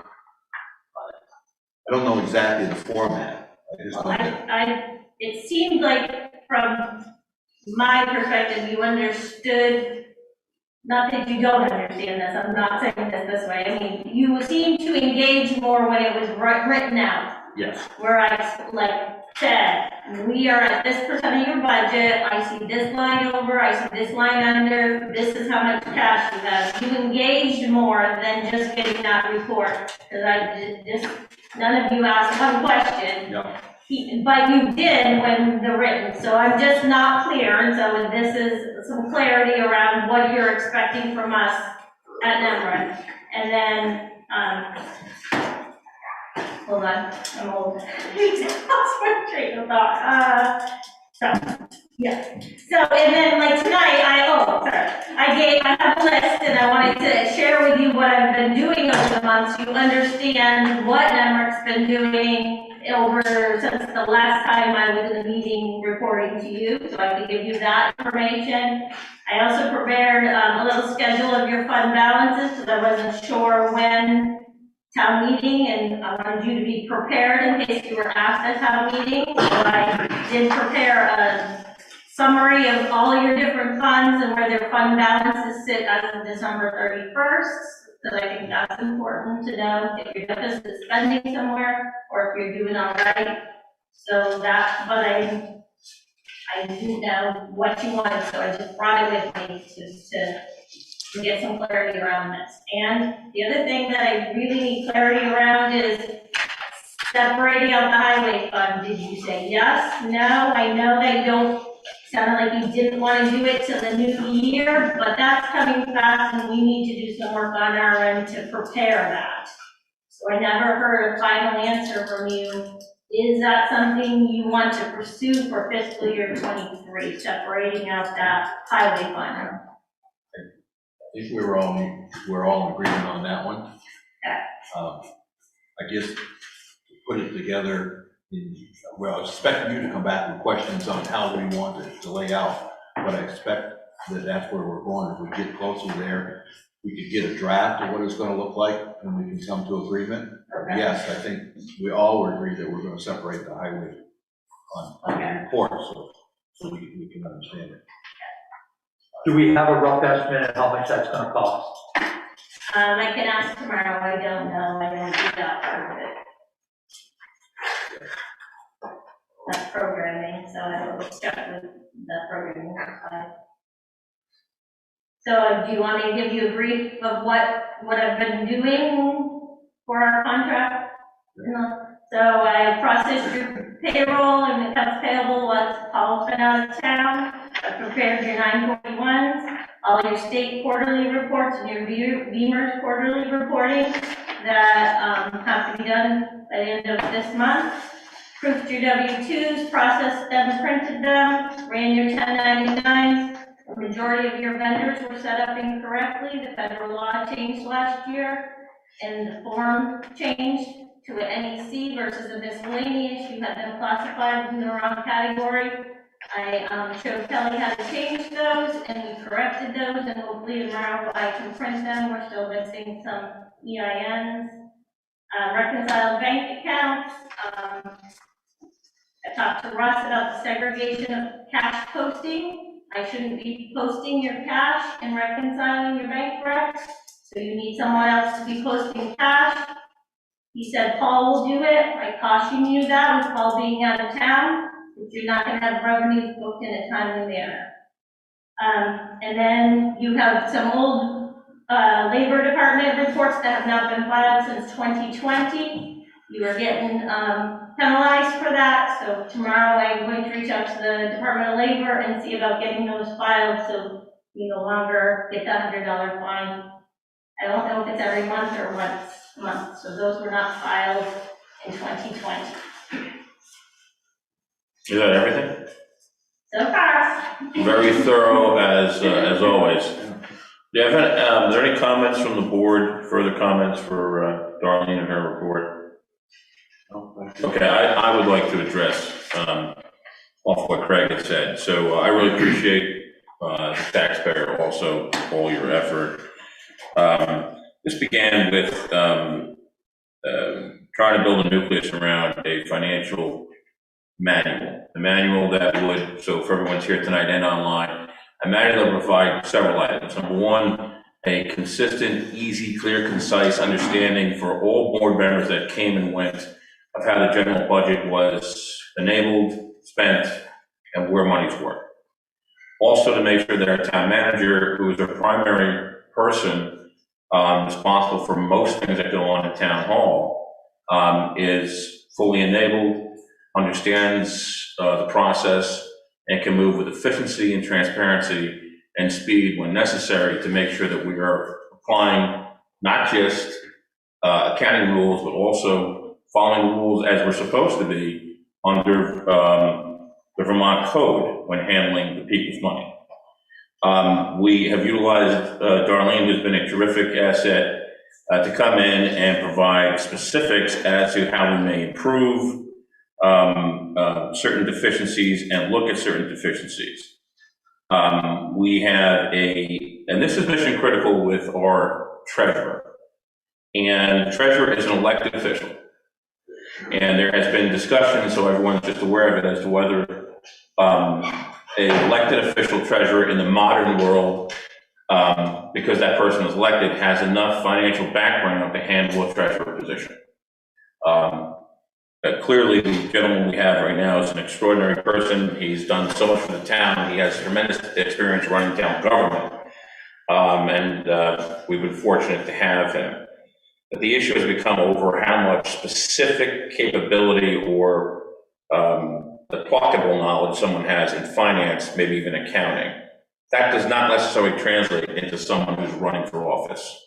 I don't know exactly the format. It seemed like from my perspective, you understood, not that you don't understand this, I'm not saying this way. I mean, you seemed to engage more when it was written out. Yes. Where I said, we are at this percent of your budget, I see this line over, I see this line under, this is how much cash you have. You engaged more than just getting that report. Because none of you asked one question. Yeah. But you did when the written, so I'm just not clear, and so this is some clarity around what you're expecting from us at NEMRA. And then, hold on, I'm old. Lost my train of thought. So, and then like tonight, I have a list, and I wanted to share with you what I've been doing over the months. You understand what NEMRA's been doing since the last time I was in a meeting reporting to you, so I can give you that information. I also prepared a little schedule of your fund balances, because I wasn't sure when town meeting, and I wanted you to be prepared in case you were asked at town meeting. So I did prepare a summary of all your different funds and where their fund balances sit as of December 31st. Because I think that's important to know if your deficit is spending somewhere or if you're doing all right. So that, but I didn't know what you wanted, so I just brought it with me just to get some clarity around this. And the other thing that I really need clarity around is separating out the highway fund. Did you say yes? No? I know that you don't, sounded like you didn't want to do it till the new year, but that's coming fast and we need to do some work on our end to prepare that. So I never heard a final answer from you Is that something you want to pursue for fiscal year '23, separating out that highway fund? I think we're all in agreement on that one. I guess to put it together, well, I expect you to come back with questions on how we want it to lay out, but I expect that that's where we're going. If we get closer there, we could get a draft of what it's going to look like, and we can come to agreement. Okay. Yes, I think we all would agree that we're going to separate the highway on the report, so we can understand it. Do we have a rough estimate of how much that's gonna cost? I can ask tomorrow, I don't know, I don't do that part of it. That's programming, so I will check with the programming side. So do you want me to give you a brief of what I've been doing for our contract? No. So I processed your payroll and accounts payable once Paul's been out of town. I prepared your 941s, all your state quarterly reports and your Beamer's quarterly reporting that have to be done by the end of this month. Proofed your W-2s, processed them, printed them, ran your 1099s. The majority of your vendors were set up incorrectly. The federal law changed last year, and the form changed to an NEC versus a miscellaneous. You had them classified in the wrong category. I showed Kelly how to change those, and we corrected those, and hopefully tomorrow I can print them. We're still missing some EINs. Reconciled bank accounts. I talked to Russ about the segregation of cash posting. I shouldn't be posting your cash and reconciling your bank recs, so you need someone else to be posting cash. He said Paul will do it. I caution you that with Paul being out of town, that you're not going to have revenues booked in a timely manner. And then you have some old labor department reports that have not been filed since 2020. You are getting penalized for that, so tomorrow I'm going to reach out to the Department of Labor and see about getting those filed so you no longer get that $100 fine. I don't know if it's every month or once a month, so those were not filed in 2020. Is that everything? So far. Very thorough as always. Yeah, are there any comments from the board, further comments for Darlene and her report? Okay, I would like to address off what Craig had said. So I really appreciate the taxpayer also all your effort. This began with trying to build a nucleus around a financial manual. The manual that would, so for everyone's here tonight and online, a manual that would provide several items. Number one, a consistent, easy, clear, concise understanding for all board members that came and went of how the general budget was enabled, spent, and where monies were. Also to make sure that our town manager, who is our primary person responsible for most things that go on at town hall, is fully enabled, understands the process, and can move with efficiency and transparency and speed when necessary to make sure that we are applying not just accounting rules, but also following rules as we're supposed to be under the Vermont Code when handling the people's money. We have utilized Darlene, who's been a terrific asset, to come in and provide specifics as to how we may improve certain deficiencies and look at certain deficiencies. We have and this is mission critical with our treasurer. And the treasurer is an elected official. And there has been discussion, so everyone's just aware of it, as to whether an elected official treasurer in the modern world, because that person is elected, has enough financial background to handle a treasurer position. Clearly, the gentleman we have right now is an extraordinary person. He's done so much for the town. He has tremendous experience running town government. And we've been fortunate to have him. But the issue has become over how much specific capability or the pluckable knowledge someone has in finance, maybe even accounting. That does not necessarily translate into someone who's running for office,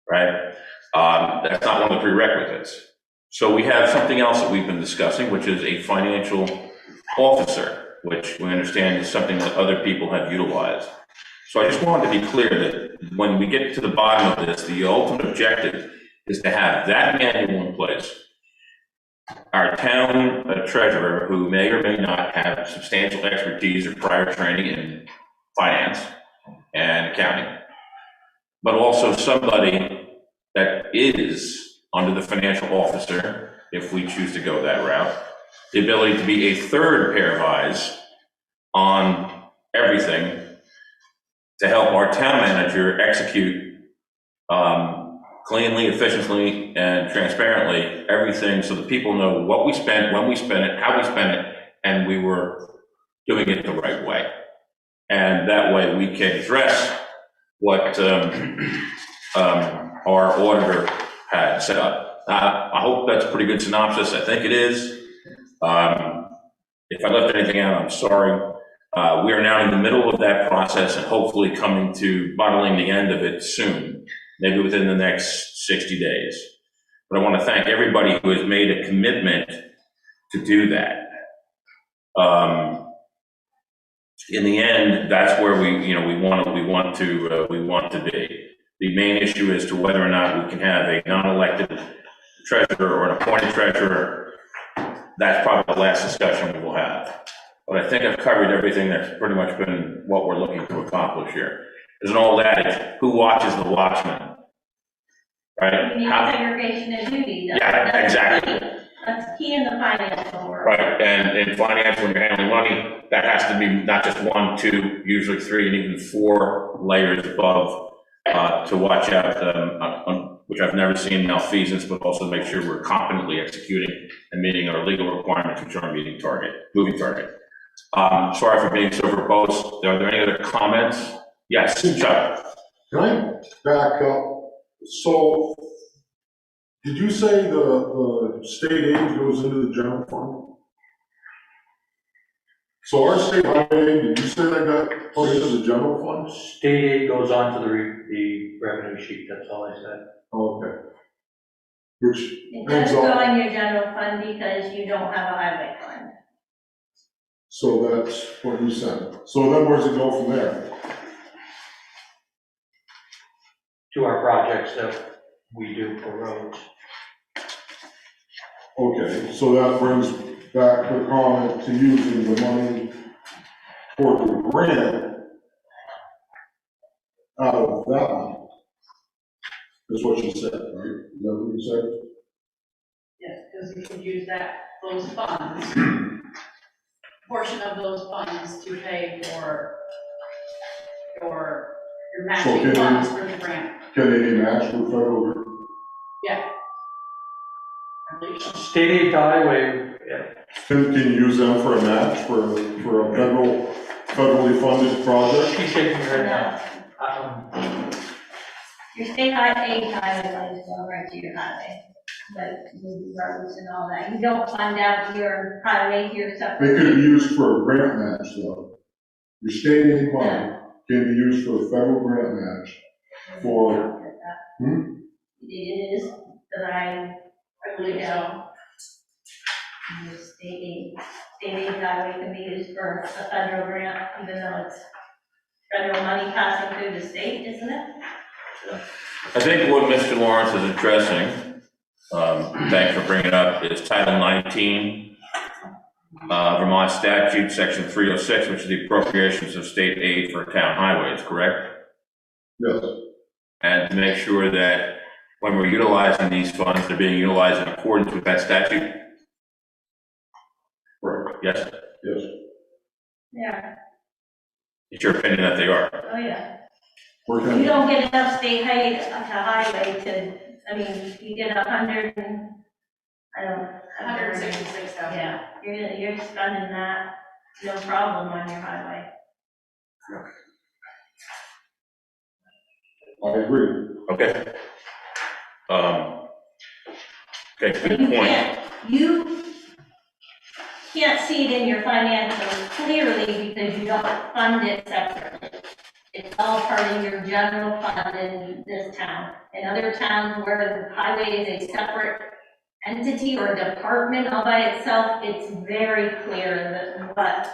right? That's not one of the prerequisites. So we have something else that we've been discussing, which is a financial officer, which we understand is something that other people have utilized. So I just wanted to be clear that when we get to the bottom of this, the ultimate objective is to have that manual in place. Our town treasurer, who may or may not have substantial expertise or prior training in finance and accounting, but also somebody that is under the financial officer, if we choose to go that route, the ability to be a third pair of eyes on everything to help our town manager execute cleanly, efficiently, and transparently everything so that people know what we spent, when we spent it, how we spent it, and we were doing it the right way. And that way we can address what our auditor had set up. I hope that's a pretty good synopsis. I think it is. If I left anything out, I'm sorry. We are now in the middle of that process and hopefully coming to modeling the end of it soon, maybe within the next 60 days. But I want to thank everybody who has made a commitment to do that. In the end, that's where we want to be. The main issue is to whether or not we can have a non-elected treasurer or an appointed treasurer. That's probably the last discussion we will have. But I think I've covered everything that's pretty much been what we're looking to accomplish here. There's an old adage, who watches the watchman? Right? You need segregation of duties. Yeah, exactly. That's key in the financial world. Right, and in finance, when you're handling money, that has to be not just 1, 2, usually 3, and even 4 layers above to watch out, which I've never seen malfeasance, but also make sure we're competently executing and meeting our legal requirements, which are moving target. Sorry for being so verbose. Are there any other comments? Yes, Chuck. Can I back up? So, did you say the state aid goes into the general fund? So our state highway aid, did you say that got put into the general fund? State aid goes on to the revenue sheet, that's all I said. Oh, okay. Which It doesn't go in your general fund because you don't have a highway fund. So that's what you said. So then where's it go from there? To our projects that we do for roads. Okay, so that brings back the comment to using the money for the grant out of that money. That's what you said, right? Is that what you said? Yes, because you could use those funds, portion of those funds to pay for your matching funds for the grant. Can they be matched with federal? Yeah. I believe so. State aid to highway, yeah. Can you use them for a match for a federally funded project? She's shaking her head now. Your state aid highway money go right to your highway, like the roads and all that. You don't fund out your highway here separately. They could be used for a grant match though. Your state aid money can be used for a federal grant match for. It is that I believe so. The state aid highway can be used for a federal grant, even though it's federal money passing through the state, isn't it? I think what Mr. Lawrence is addressing, thanks for bringing it up, is Title 19, Vermont Statute, Section 306, which is the appropriations of state aid for town highways, correct? Yes. And to make sure that when we're utilizing these funds, they're being utilized in accordance with that statute? Right. Yes? Yes. Yeah. It's your opinion that they are? Oh, yeah. Okay. You don't get enough state aid to highway to, I mean, you get 100 and, I don't. 166,000. Yeah, you're spending that, no problem on your highway. I agree. Okay. Okay, good point. You can't see it in your financials clearly because you don't fund it separately. It's all part of your general fund in this town. In other towns where the highway is a separate entity or department all by itself, it's very clear that what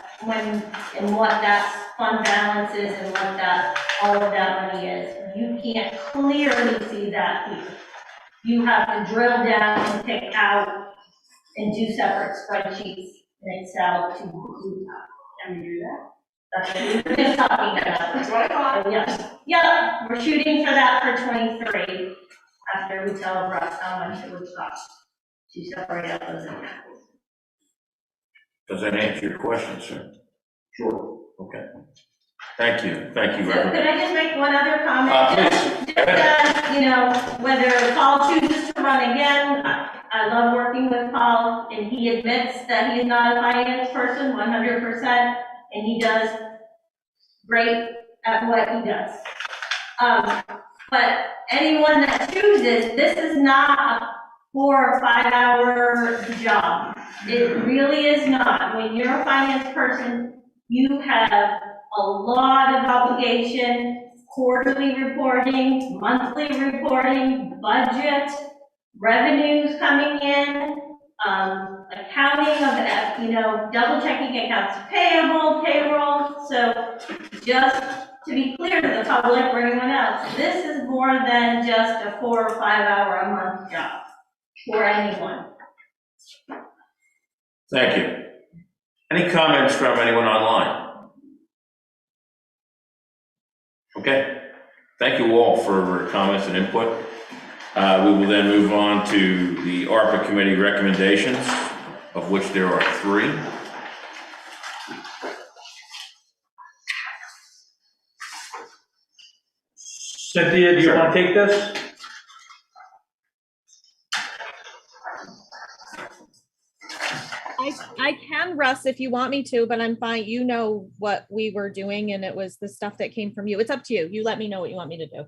that fund balance is and what that, all of that money is. You can't clearly see that here. You have to drill down and pick out and do separate spreadsheets in Excel to do that. Can we do that? That's what we were just talking about. That's what I thought. Yes. Yeah, we're shooting for that for 23, after we tell Russ how much it would cost to separate out those accounts. Does that answer your question, sir? Sure. Okay. Thank you, So everyone. could I just make one other comment? Please. Just that, you know, whether Paul chooses to run again, I love working with Paul, and he admits that he is not a finance person 100%, and he does great at what he does. But anyone that chooses, this is not a 4 or 5 hour job. It really is not. When you're a finance person, you have a lot of obligation, quarterly reporting, monthly reporting, budget, revenues coming in, accounting of, you know, double checking accounts payable, payroll. So just to be clear to the public or anyone else, this is more than just a 4 or 5 hour a month job for anyone. Thank you. Any comments from anyone online? Okay. Thank you all for comments and input. We will then move on to the ARPA committee recommendations, of which there are 3. Cynthia, do you Sure. want to take this? I can, Russ, if you want me to, but I'm fine. You know what we were doing, and it was the stuff that came from you. It's up to you. You let me know what you want me to do.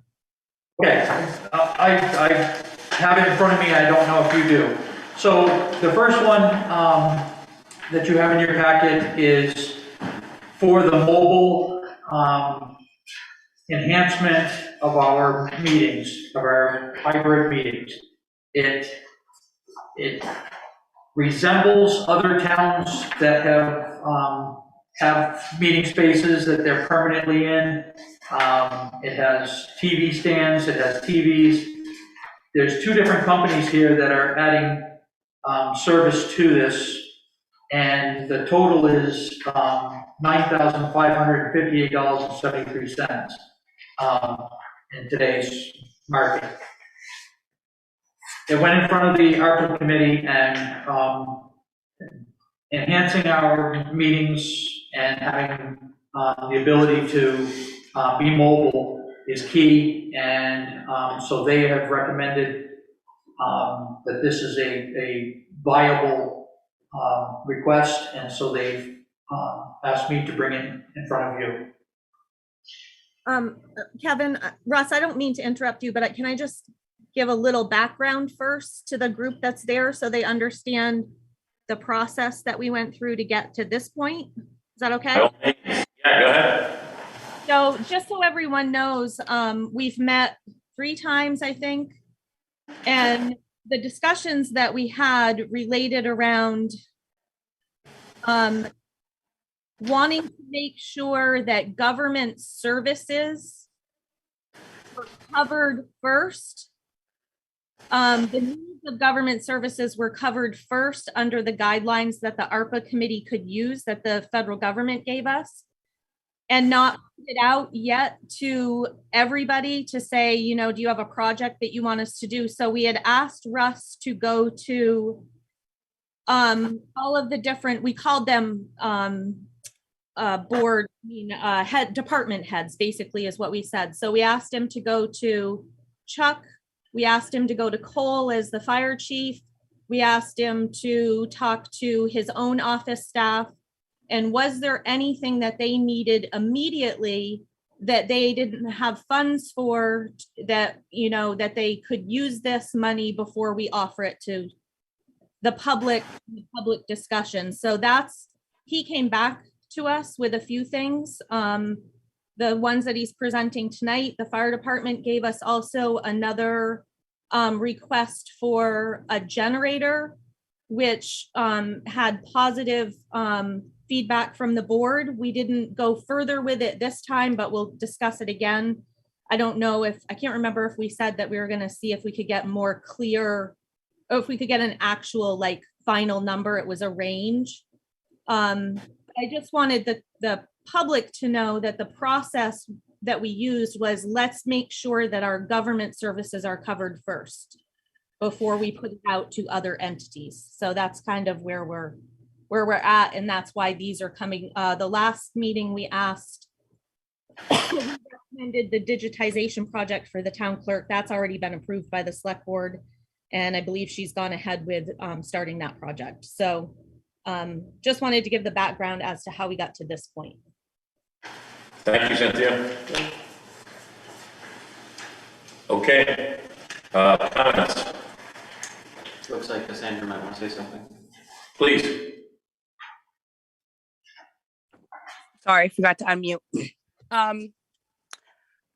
Okay, I have it in front of me, I don't know if you do. So the first one that you have in your packet is for the mobile enhancement of our meetings, of our hybrid meetings. It resembles other towns that have meeting spaces that they're permanently in. It has TV stands, it has TVs. There's 2 different companies here that are adding service to this, and the total is $9,558.73 in today's market. It went in front of the Arpa committee, and enhancing our meetings and having the ability to be mobile is key, and so they have recommended that this is a viable request, and so they've asked me to bring it in front of you. Kevin, Russ, I don't mean to interrupt you, but can I just give a little background first to the group that's there so they understand the process that we went through to get to this point? Is that okay? Yeah, go ahead. So just so everyone knows, we've met 3 times, I think, and the discussions that we had related around wanting to make sure that government services were covered first. The needs of government services were covered first under the guidelines that the ARPA committee could use, that the federal government gave us, and not put it out yet to everybody to say, you know, do you have a project that you want us to do? So we had asked Russ to go to all of the different, we called them head department heads, basically is what we said. So we asked him to go to Chuck. We asked him to go to Cole as the fire chief. We asked him to talk to his own office staff. And was there anything that they needed immediately that they didn't have funds for, that, you know, that they could use this money before we offer it to the public discussion? So that's, he came back to us with a few things. The ones that he's presenting tonight, the fire department gave us also another request for a generator, which had positive feedback from the board. We didn't go further with it this time, but we'll discuss it again. I don't know if, I can't remember if we said that we were gonna see if we could get more clear, or if we could get an actual like final number. It was a range. I just wanted the public to know that the process that we used was, let's make sure that our government services are covered first before we put it out to other entities. So that's kind of where we're at, and that's why these are coming. The last meeting we asked, we recommended the digitization project for the town clerk. That's already been approved by the select board, and I believe she's gone ahead with starting that project. So just wanted to give the background as to how we got to this point. Thank you, Cynthia. Okay, comments, Looks like Cassandra might want to say something. please. Sorry, I forgot to unmute.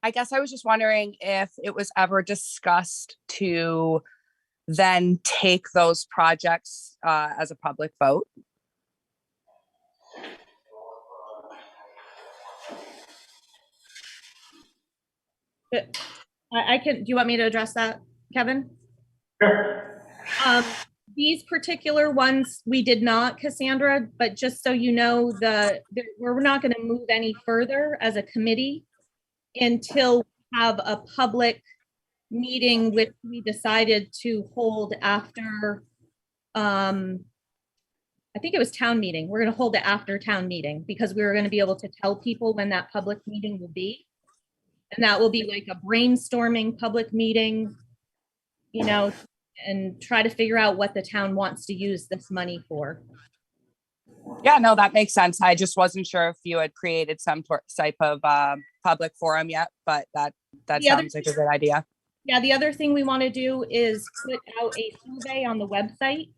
I guess I was just wondering if it was ever discussed to then take those projects as a public vote. I can, do you want me to address that, Kevin? Sure. These particular ones, we did not, Cassandra, but just so you know, we're not going to move any further as a committee until we have a public meeting, which we decided to hold after, I think it was town meeting. We're going to hold it after town meeting because we were going to be able to tell people when that public meeting will be. And that will be like a brainstorming public meeting, you know, and try to figure out what the town wants to use this money for. Yeah, no, that makes sense. I just wasn't sure if you had created some type of public forum yet, but that sounds like a good idea. Yeah, the other thing we want to do is put out a survey on the website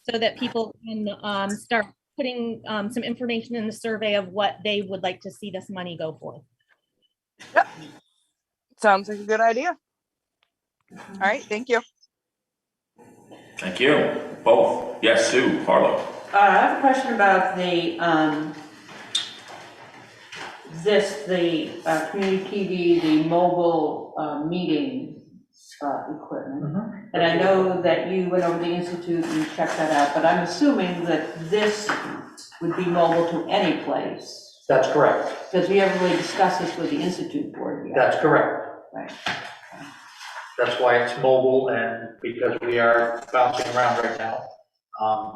so that people can start putting some information in the survey of what they would like to see this money go for. Yep. Sounds like a good idea. All right, thank you. Thank you, both. Yes, Sue, Harlow. I have a question about the, community TV, the mobile meeting equipment. And I know that you went over the Institute and checked that out, but I'm assuming that this would be mobile to any place. That's correct. Because we haven't really discussed this with the Institute board yet. That's correct. Right. That's why it's mobile, and because we are bouncing around right now.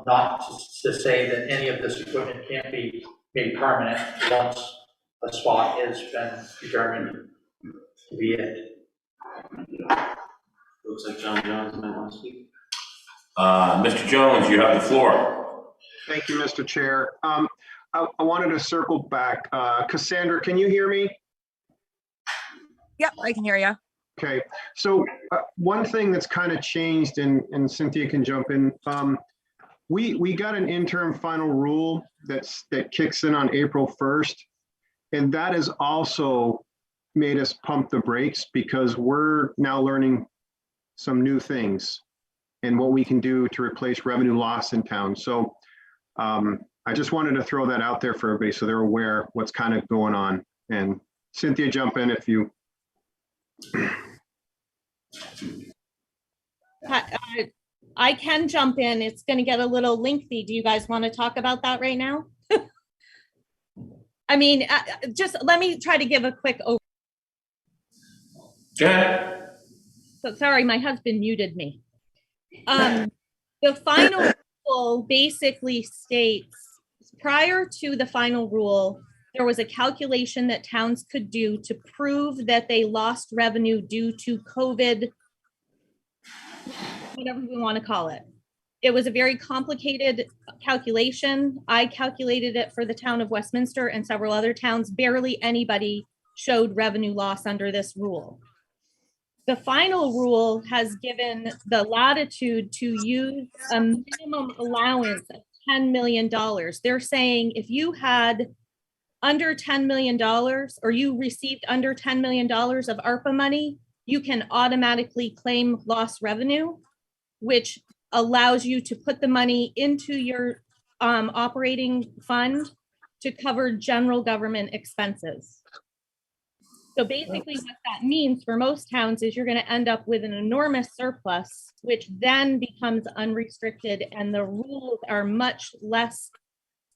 Not to say that any of this equipment can't be made permanent once a spot has been determined to be it. Looks like John Jones might want to speak. Mr. Jones, you have the floor. Thank you, Mr. Chair. I wanted to circle back. Cassandra, can you hear me? Yep, I can hear you. Okay, so one thing that's kind of changed, and Cynthia can jump in. We got an interim final rule that kicks in on April 1st, and that has also made us pump the brakes because we're now learning some new things and what we can do to replace revenue loss in town. So I just wanted to throw that out there for everybody so they're aware what's kind of going on. And Cynthia, jump in if you. I can jump in. It's going to get a little lengthy. Do you guys want to talk about that right now? I mean, just let me try to give a quick overview. Yeah. So sorry, my husband muted me. The final rule basically states, prior to the final rule, there was a calculation that towns could do to prove that they lost revenue due to COVID, whatever we want to call it. It was a very complicated calculation. I calculated it for the town of Westminster and several other towns. Barely anybody showed revenue loss under this rule. The final rule has given the latitude to use a minimum allowance of $10 million. They're saying if you had under $10 million or you received under $10 million of ARPA money, you can automatically claim lost revenue, which allows you to put the money into your operating fund to cover general government expenses. So basically what that means for most towns is you're going to end up with an enormous surplus, which then becomes unrestricted, and the rules are much less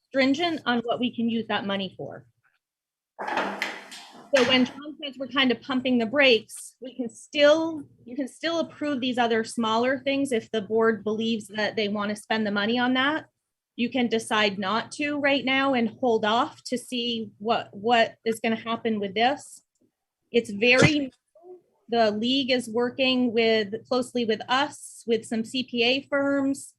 stringent on what we can use that money for. So when John says we're kind of pumping the brakes, you can still approve these other smaller things if the board believes that they want to spend the money on that. You can decide not to right now and hold off to see what is going to happen with this. It's very, the league is working closely with us, with some CPA firms,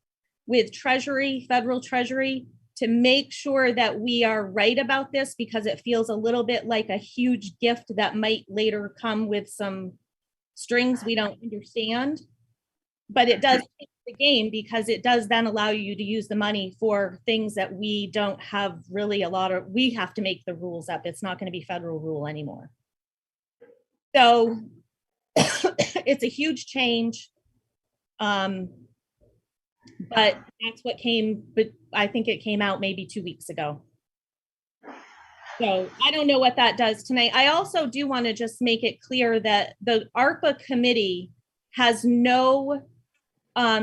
with Treasury, federal Treasury, to make sure that we are right about this, because it feels a little bit like a huge gift that might later come with some strings we don't understand. But it does change the game, because it does then allow you to use the money for things that we don't have really a lot of, we have to make the rules up. It's not going to be federal rule anymore. So it's a huge change. But that's what came, but I think it came out maybe 2 weeks ago. So I don't know what that does tonight. I also do want to just make it clear that the ARPA committee has no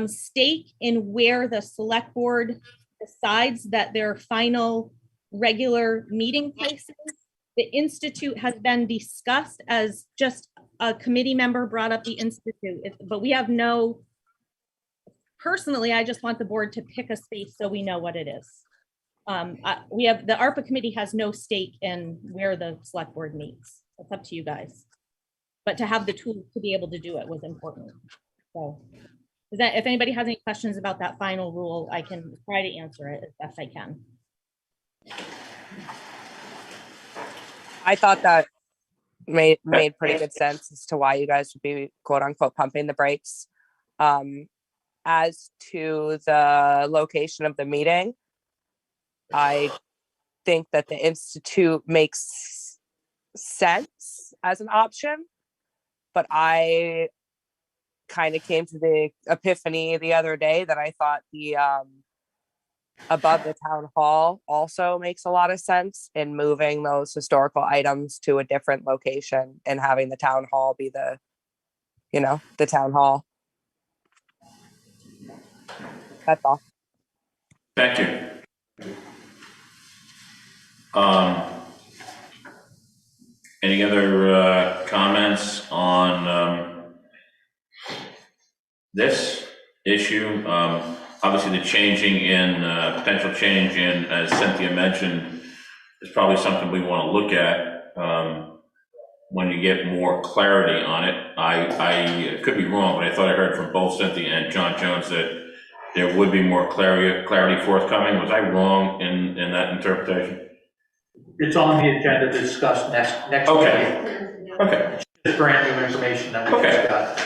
stake in where the select board decides that their final regular meeting place is. The Institute has been discussed as just a committee member brought up the Institute, but we have no, personally, I just want the board to pick a space so we know what it is. We have, the ARPA committee has no stake in where the select board meets. It's up to you guys. But to have the tools to be able to do it was important. So if anybody has any questions about that final rule, I can try to answer it as best I can. I thought that made pretty good sense as to why you guys would be quote unquote pumping the brakes. As to the location of the meeting, I think that the Institute makes sense as an option, but I kind of came to the epiphany the other day that I thought the above the town hall also makes a lot of sense in moving those historical items to a different location and having the town hall be the, the town hall. That's all. Thank you. Any other comments on this issue? Obviously, the changing in, potential change in, as Cynthia mentioned, is probably something we want to look at when you get more clarity on it. I could be wrong, but I thought I heard from both Cynthia and John Jones that there would be more clarity forthcoming. Was I wrong in that interpretation? It's on the agenda to discuss next Okay. meeting. Okay. Just brand new information that we just got.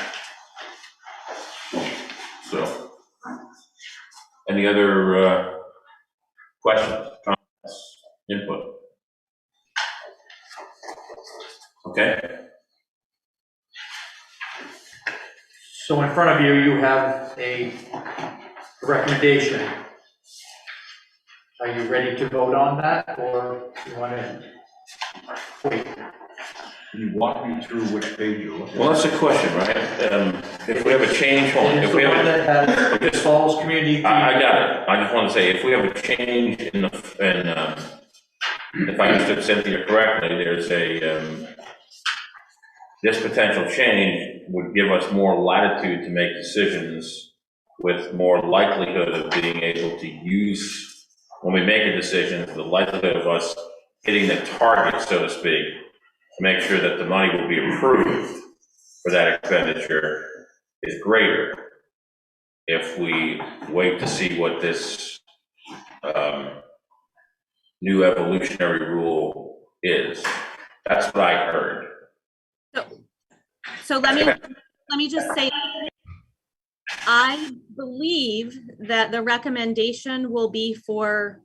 So, any other questions, comments, input? Okay. So in front of you, you have a recommendation. Are you ready to vote on that, or you want to wait? Can you walk me through which page you're looking at? Well, that's the question, right? If we have a change, It's the one that has Falls Community. I got it. I just want to say, if we have a change in if I understood Cynthia correctly, there's this potential change would give us more latitude to make decisions with more likelihood of being able to use, when we make a decision, the likelihood of us hitting the target, so to speak, to make sure that the money will be approved for that expenditure is greater if we wait to see what this new evolutionary rule is. That's what I heard. So let me just say, I believe that the recommendation will be for,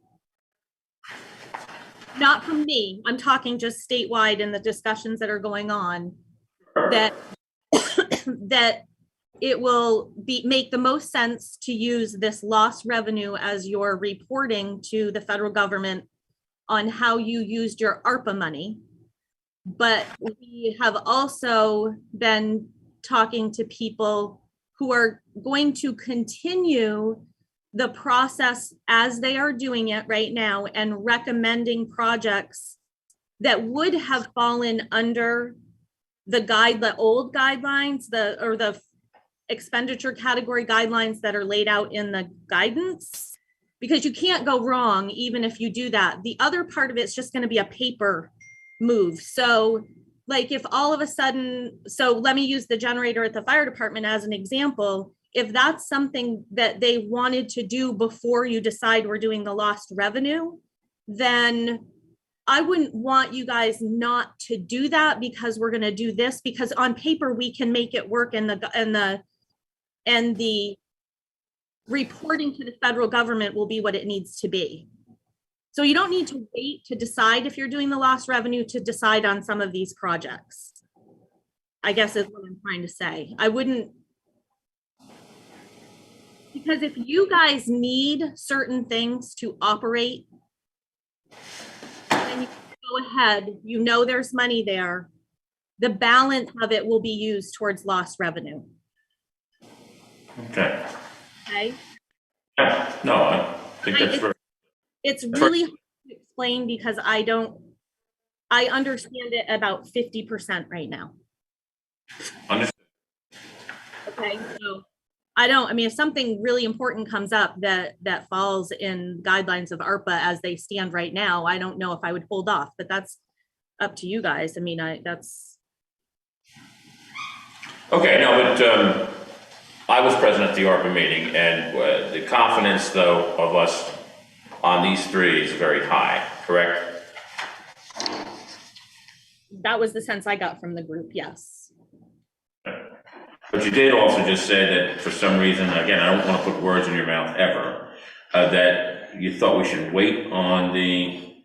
not from me, I'm talking just statewide in the discussions that are going on, that that it will make the most sense to use this lost revenue as your reporting to the federal government on how you used your ARPA money. But we have also been talking to people who are going to continue the process as they are doing it right now and recommending projects that would have fallen under the old guidelines, the expenditure category guidelines that are laid out in the guidance, because you can't go wrong even if you do that. The other part of it's just going to be a paper move. So like if all of a sudden, so let me use the generator at the fire department as an example. If that's something that they wanted to do before you decide we're doing the lost revenue, then I wouldn't want you guys not to do that because we're going to do this, because on paper we can make it work and the reporting to the federal government will be what it needs to be. So you don't need to wait to decide if you're doing the lost revenue to decide on some of these projects, I guess is what I'm trying to say. I wouldn't, because if you guys need certain things to operate, then you go ahead, you know there's money there. The balance of it will be used towards lost revenue. Okay. Okay? Yeah, no, I think that's very. It's really hard to explain because I understand it about 50% right now. Understood. Okay, so I mean, if something really important comes up that falls in guidelines of ARPA as they stand right now, I don't know if I would hold off, but that's up to you guys. I mean, that's. Okay, no, but I was present at the ARPA meeting, and the confidence, though, of us on these three is very high, correct? That was the sense I got from the group, yes. But you did also just say that for some reason, again, I don't want to put words in your mouth ever, that you thought we should wait on the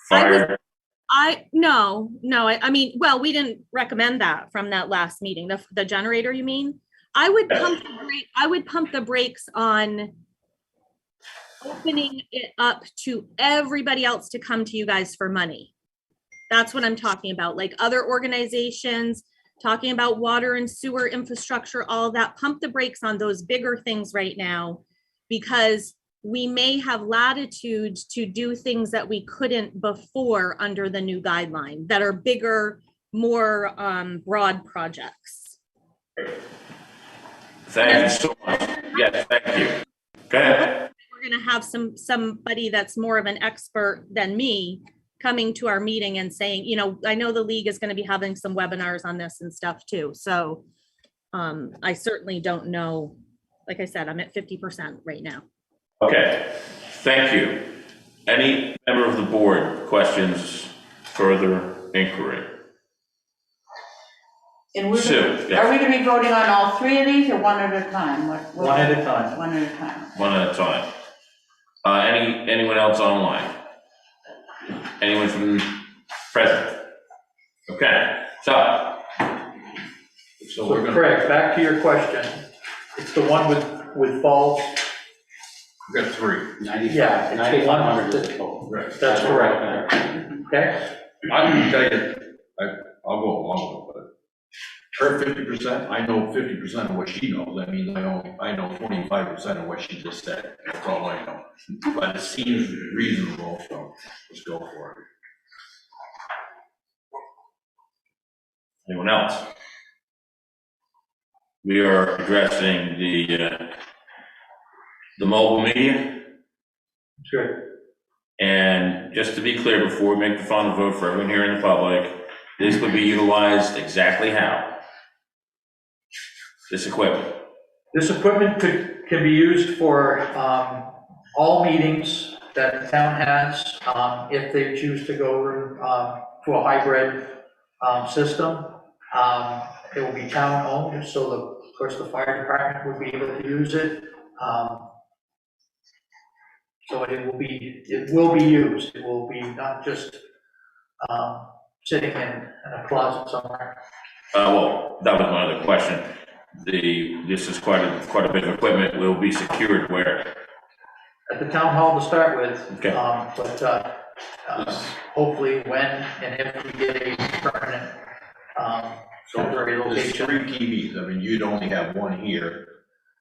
fire. No, I mean, well, we didn't recommend that from that last meeting, the generator, you mean? I would pump the brakes on opening it up to everybody else to come to you guys for money. That's what I'm talking about, like other organizations, talking about water and sewer infrastructure, all of that. Pump the brakes on those bigger things right now, because we may have latitude to do things that we couldn't before under the new guideline that are bigger, more broad projects. Thank you so much. Yes, thank you. Go ahead. We're going to have somebody that's more of an expert than me coming to our meeting and saying, you know, I know the league is going to be having some webinars on this and stuff too. So I certainly don't know. Like I said, I'm at 50% right now. Okay, thank you. Any member of the board, questions, further inquiry? And we're, Sue, yes. are we gonna be voting on all three of these or one at a time? One at a time. One at a time. One at a time. Anyone else online? Anyone from present? Okay, so So Craig, back to your question. It's the one with falls? We got three. Yeah, it's the one 9,500 is the total. Right. That's correct. Okay? I can tell you, I'll go along with it, but her 50%, I know 50% of what she knows. That means I know 25% of what she just said. That's all I know. But it seems reasonable, so let's go for it. anyone else? We are addressing the mobile media. Sure. And just to be clear, before we make the final vote for everyone here in the public, this would be utilized exactly how? This equipment. This equipment can be used for all meetings that the town has, if they choose to go to a hybrid system. It will be town-owned, so of course the fire department would be able to use it. So it will be used. It will be not just sitting in a closet somewhere. Well, that was my other question. This is quite a bit of equipment, will be secured where? At the town hall to start with. Okay. Hopefully when and if we get a permanent, temporary There's location. 3 TVs, I mean, you'd only have one here.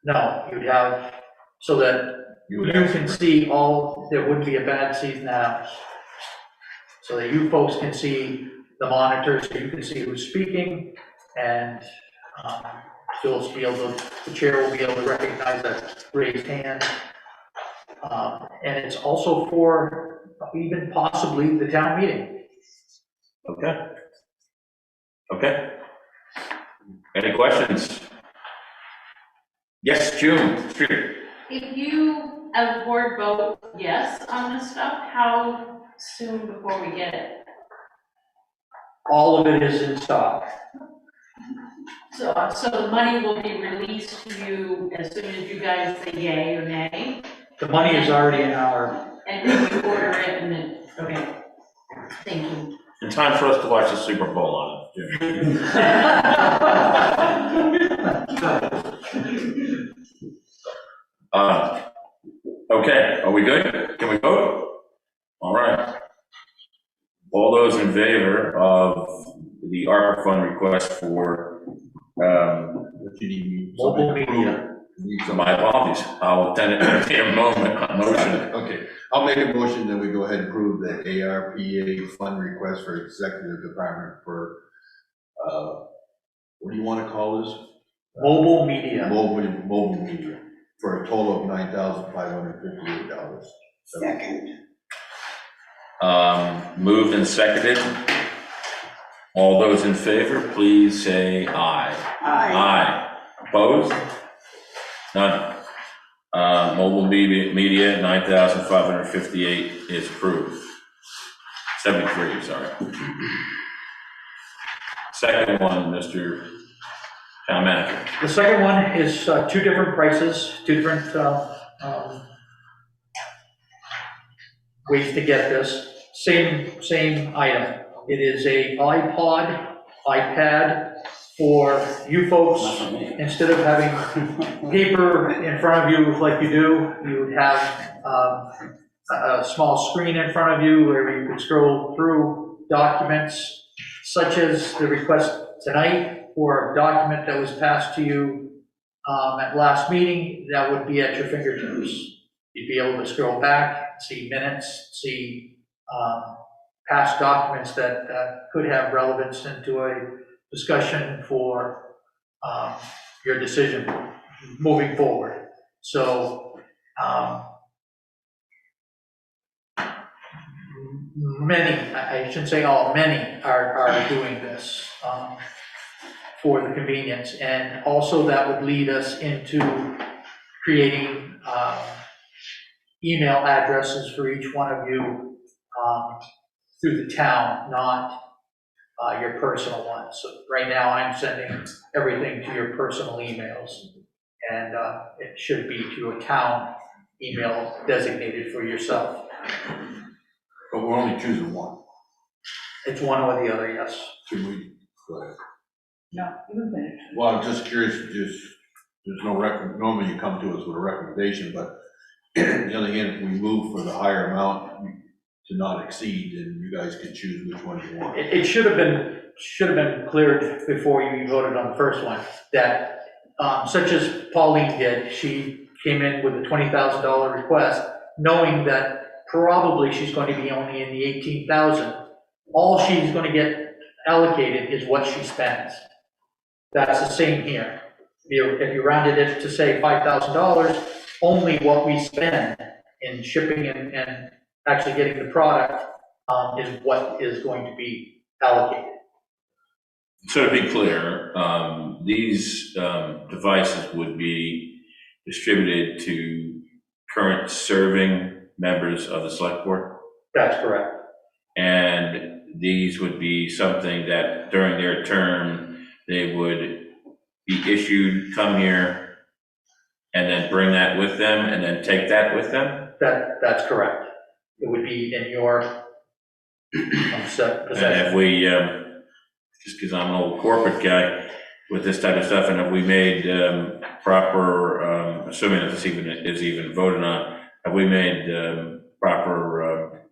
No, you'd have, so that you can see all, there wouldn't be a bad seat now. So that you folks can see the monitors, so you can see who's speaking, and you'll be able to, the chair will be able to recognize that raised hand. And it's also for even possibly the town meeting. Okay. Okay. Any questions? Yes, June, Street. If you, as a board, vote yes on this stuff, how soon before we get it? All of it is in stock. So the money will be released to you as soon as you guys say yay or nay? The money is already in our. And then you order it and then, okay, thank you. In time for us to watch the Super Bowl on it, June. Okay, are we good? Can we vote? All right. All those in favor of the ARPA fund request for, What you need? Mobile media. my apologies, I'll entertain a motion. Okay, I'll make a motion that we go ahead and approve the ARPA fund request for executive department for, what do you want to call this? Mobile media. Mobile media, for a total of $9,558. Second. Moved and seconded. All those in favor, please say aye. Aye. Opposed? None. Mobile media, 9,558 is approved. 73, sorry. Second one, Mr. Town Manager. The second one is 2 different prices, 2 different ways to get this. Same item. It is a iPad for you folks. Instead of having paper in front of you like you do, you would have a small screen in front of you where you could scroll through documents, such as the request tonight for a document that was passed to you at last meeting. That would be at your fingertips. You'd be able to scroll back, see minutes, see past documents that could have relevance into a discussion for your decision moving forward. So many, I shouldn't say all, many are doing this for the convenience. And also that would lead us into creating email addresses for each one of you through the town, not your personal ones. So right now I'm sending everything to your personal emails, and it should be to a town email designated for yourself. But we're only choosing one. It's one or the other, yes. Should we, go ahead. No, you can finish. Well, I'm just curious, there's no normally you come to us with a recommendation, but on the other hand, if we move for the higher amount to not exceed, then you guys can choose which one you want. It should have been cleared before you voted on the first one, that such as Pauline did, she came in with a $20,000 request, knowing that probably she's going to be only in the 18,000. All she's going to get allocated is what she spends. That's the same here. If you rounded it to say $5,000, only what we spend in shipping and actually getting the product is what is going to be allocated. So to be clear, these devices would be distributed to current serving members of the select board? That's correct. And these would be something that during their term, they would be issued, come here, and then bring that with them, and then take that with them? That's correct. It would be in your possession. And if we, just because I'm an old corporate guy, with this type of stuff, and have we made proper, assuming that this is even voted on, have we made proper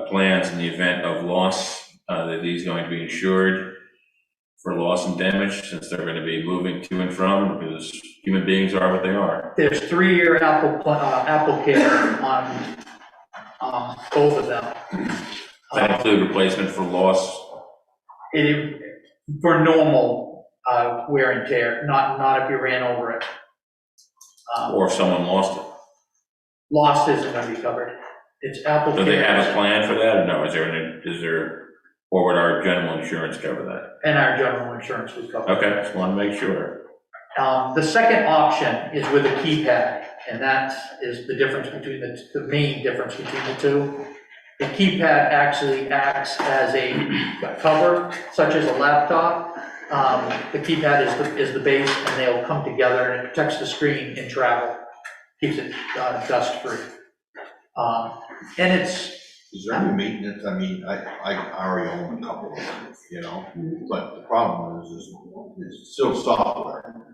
plans in the event of loss, that these going to be insured for loss and damage, since they're going to be moving to and from, because human beings are what they are? There's 3-year Apple Care on both of them. Does that include replacement for loss? For normal wear and tear, not if you ran over it. Or if someone lost it? Lost isn't going to be covered. It's Apple Care. Do they have a plan for that, or no? Or would our general insurance cover that? And our general insurance would cover it. Okay, just want to make sure. The second option is with a keypad, and that is the difference between the main difference between the two. The keypad actually acts as a cover, such as a laptop. The keypad is the base, and they'll come together, and it protects the screen in travel, keeps it dust-free. And it's... Is there any maintenance? I mean, I already own a couple of them, you know, but the problem is it's still software.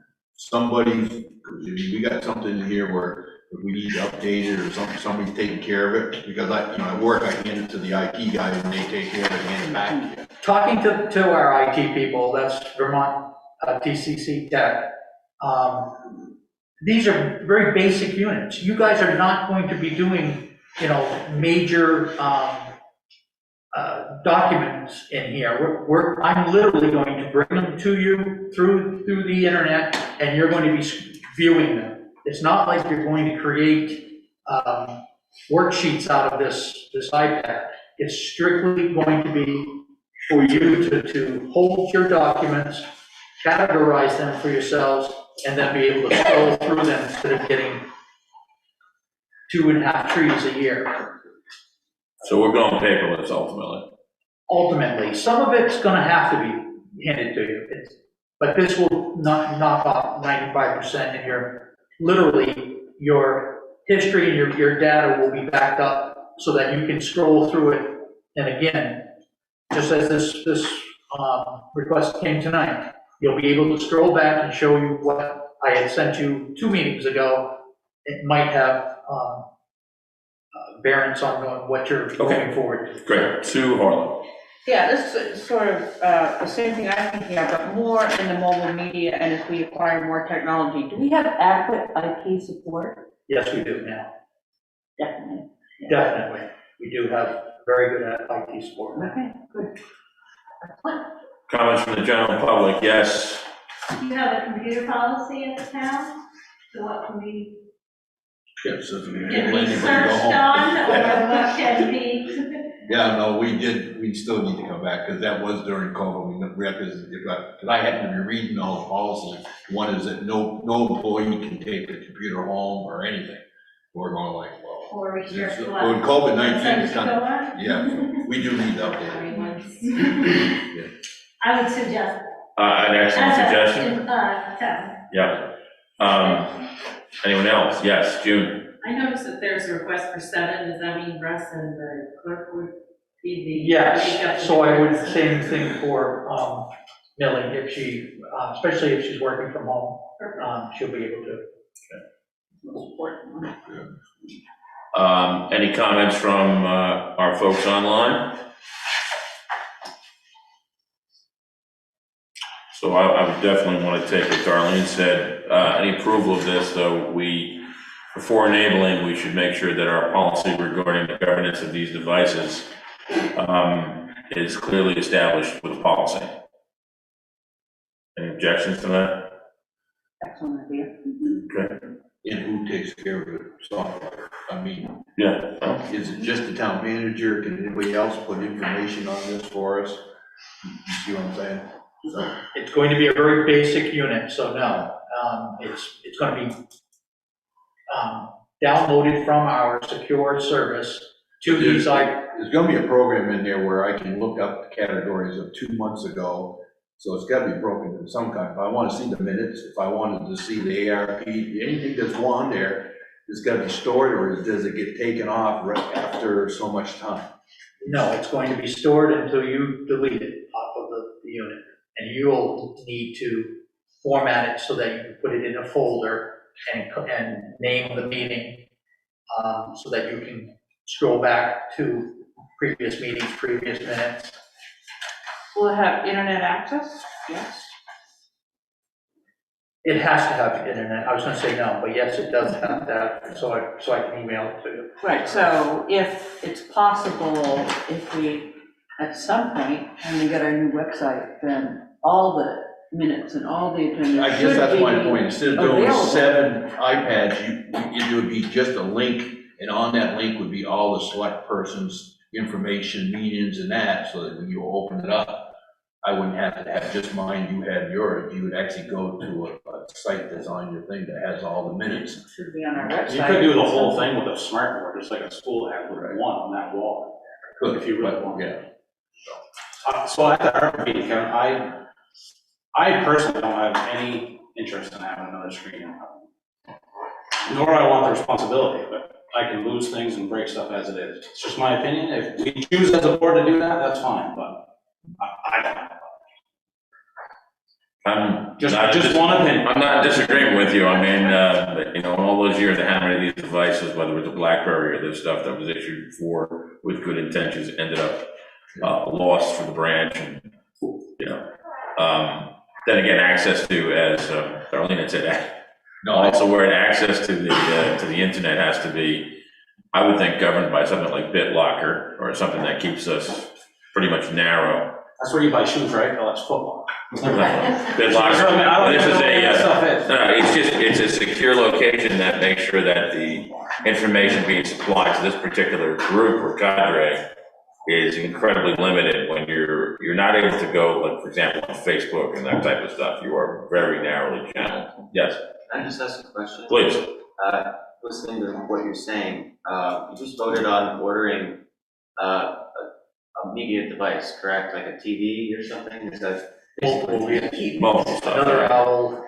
We got something here where if we need to update it or somebody's taking care of it, because at work, I hand it to the IT guy and they take care of it and hand it back to you. Talking to our IT people, that's Vermont TCC Tech, these are very basic units. You guys are not going to be doing, major documents in here. I'm literally going to bring them to you through the internet, and you're going to be viewing them. It's not like you're going to create worksheets out of this iPad. It's strictly going to be for you to hold your documents, categorize them for yourselves, and then be able to scroll through them instead of getting 2.5 trees a year. So we're going paperless ultimately. Ultimately, some of it's going to have to be handed to you, but this will knock off 95%, and your history and your data will be backed up so that you can scroll through it. And again, just as this request came tonight, you'll be able to scroll back and show you what I had sent you 2 meetings ago. It might have bearance on what you're going forward to. Great. Sue Harlow. Yeah, this is sort of the same thing I'm thinking of, but more in the mobile media, and as we acquire more technology. Do we have adequate IT support? Yes, we do now. Definitely. Definitely. We do have very good IT support. Okay, good. Comments from the general public? Yes. Do you have a computer policy in the town? So what can be Yes, so we searched can't let anybody go home. on, or what can be? Yeah, no, we still need to come back, because that was during COVID, because I had to be reading all the policies. One is that no employee can take a computer home or anything. We're going like, well, Or restrict when what? COVID-19 is Go coming, on? yeah, we do need to update it. I would suggest. An excellent suggestion. Town. Yeah. Anyone else? Yes, June. I noticed that there's a request for 7. Does that mean Russ and the clerk would be the? Yes, so I would same thing for Millie, if she, especially if she's working from home, she'll be able to. Any comments from our folks online? So I would definitely want to take what Darlene said. Any approval of this, though, before enabling, we should make sure that our policy regarding the governance of these devices is clearly established with the policy. Any objections to that? Excellent idea. Okay. And who takes care of the software? I mean, Yeah. is it just the town manager? Can anybody else put information on this for us? You see what I'm saying? So, It's going to be a very basic unit, so no, it's going to be downloaded from our secure service to these. There's going to be a program in there where I can look up the categories of 2 months ago. So it's got to be broken in some kind. If I want to see the minutes, if I wanted to see the ARP, anything that's on there, it's got to be stored, or does it get taken off right after so much time? No, it's going to be stored until you delete it off of the unit. and you'll need to format it so that you can put it in a folder and name the meeting, so that you can scroll back to previous meetings, previous minutes. Will it have internet access? Yes. It has to have internet. I was gonna say no, but yes, it does have that, so I can email it to you. Right, so if it's possible, if we, at some point, when we get our new website, then all the minutes and all the agendas I guess should that's my be point. Instead of doing available. 7 iPads, it would be just a link, and on that link would be all the select person's information, meetings and that, so that when you open it up, I wouldn't have to have just mine, you had yours. You would actually go to a site that's on your thing that has all the minutes. Should be on our website. You could do the whole thing with a smart board, just like a school had with one on that wall. Could, If you really but, want. yeah. So at the Arpa meeting, Kevin, I personally don't have any interest in having another screen. Nor do I want the responsibility, but I can lose things and break stuff as it is. It's just my opinion. If we choose as a board to do that, that's fine, but I don't know. I'm Just not one opinion. I'm not disagreeing with you. I mean, you know, in all those years, how many of these devices, whether it was a BlackBerry or the stuff that was issued for with good intentions, ended up lost for the branch, and you know. Then again, access to, as Darlene had said, also where access to the internet has to be, I would think, governed by something like BitLocker or something that keeps us pretty much narrow. That's where you buy shoes, right? Oh, that's football. BitLocker. This is it's a secure location that makes sure that the information being supplied to this particular group or cadre is incredibly limited. When you're not able to go, like, for example, on Facebook and that type of stuff. You are very narrowly channeled. Yes? Can I just ask a question? Please. Listening to what you're saying, you just voted on ordering a media device, correct? Like a TV or something? Is that basically? Multiple stuff. Another owl.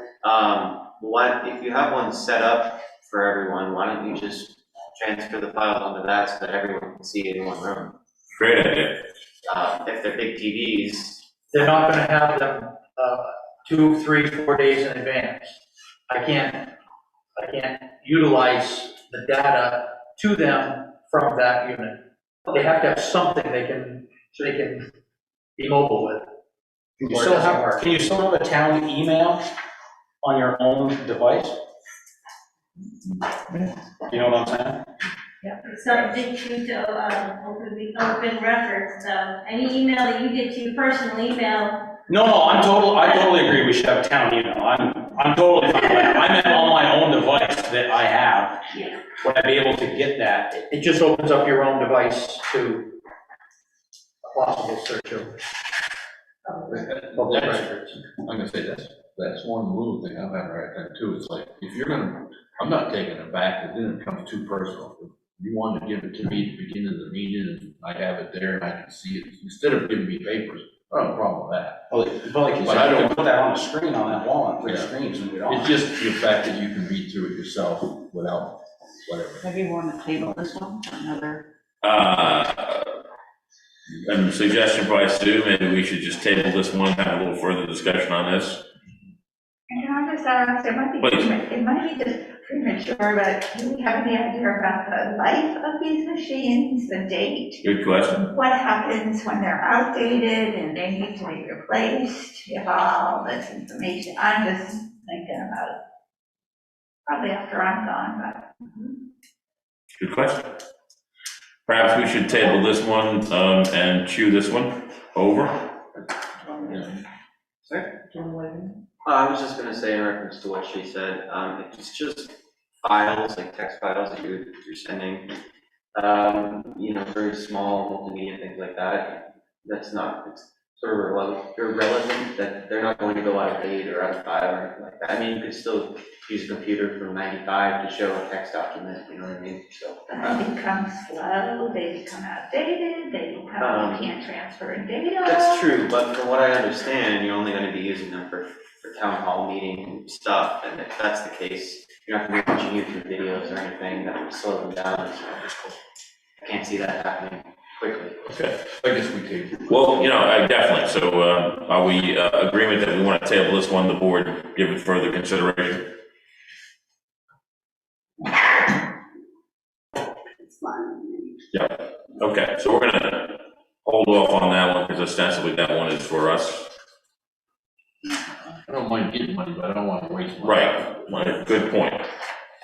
If you have one set up for everyone, why don't you just transfer the files onto that so that everyone can see it in one room? Great idea. If they're big TVs. They're not gonna have them 2, 3, 4 days in advance. I can't utilize the data to them from that unit. They have to have something they can be mobile with. Can you still have a town email on your own device? You know what I'm saying? Yeah, subject to, open records, so any email that you get to your personal email. No, I totally agree we should have a town email. I'm totally fine with that. I meant on my own device that I have. Yeah. Would I be able to get that? It just opens up your own device to a possible search of public records. I'm gonna say that's one little thing I've had right there too. It's like, if you're gonna, I'm not taking it back, because then it becomes too personal. If you wanted to give it to me at the beginning of the meeting, and I have it there and I can see it, instead of giving me papers, I don't have a problem with that. But like you said, you can put that on a screen on that wall on 3 screens and we don't. It's just the fact that you can read through it yourself without whatever. Maybe you want to table this one for another. And suggestion by Sue, maybe we should just table this one, have a little further discussion on this. And can I just ask, it might be just premature, but do we have any idea about the life of these machines, the date? Good question. What happens when they're outdated and they need to be replaced, if all this information, I'm just thinking about it. Probably after I'm gone, but. Good question. Perhaps we should table this one and chew this one over. I was just gonna say in reference to what she said, if it's just files, like text files that you're sending, very small multimedia, things like that, that's not, it's sort of irrelevant, that they're not going to go out of date or out of file or anything like that. I mean, you could still use a computer from 95 to show a text document, you know what I mean? So. They become slow, they become outdated, you can't transfer data. That's true, but from what I understand, you're only going to be using them for town hall meeting stuff, and if that's the case, you're not going to be watching YouTube videos or anything that would slow them down. So I can't see that happening. quickly. Okay. I guess we take. Well, definitely. So are we agreement that we want to table this one, the board, give it further consideration? It's fine. Yeah. Okay, so we're gonna hold off on that one because ostensibly that one is for us. I don't mind getting money, but I don't want to waste money. Right, good point.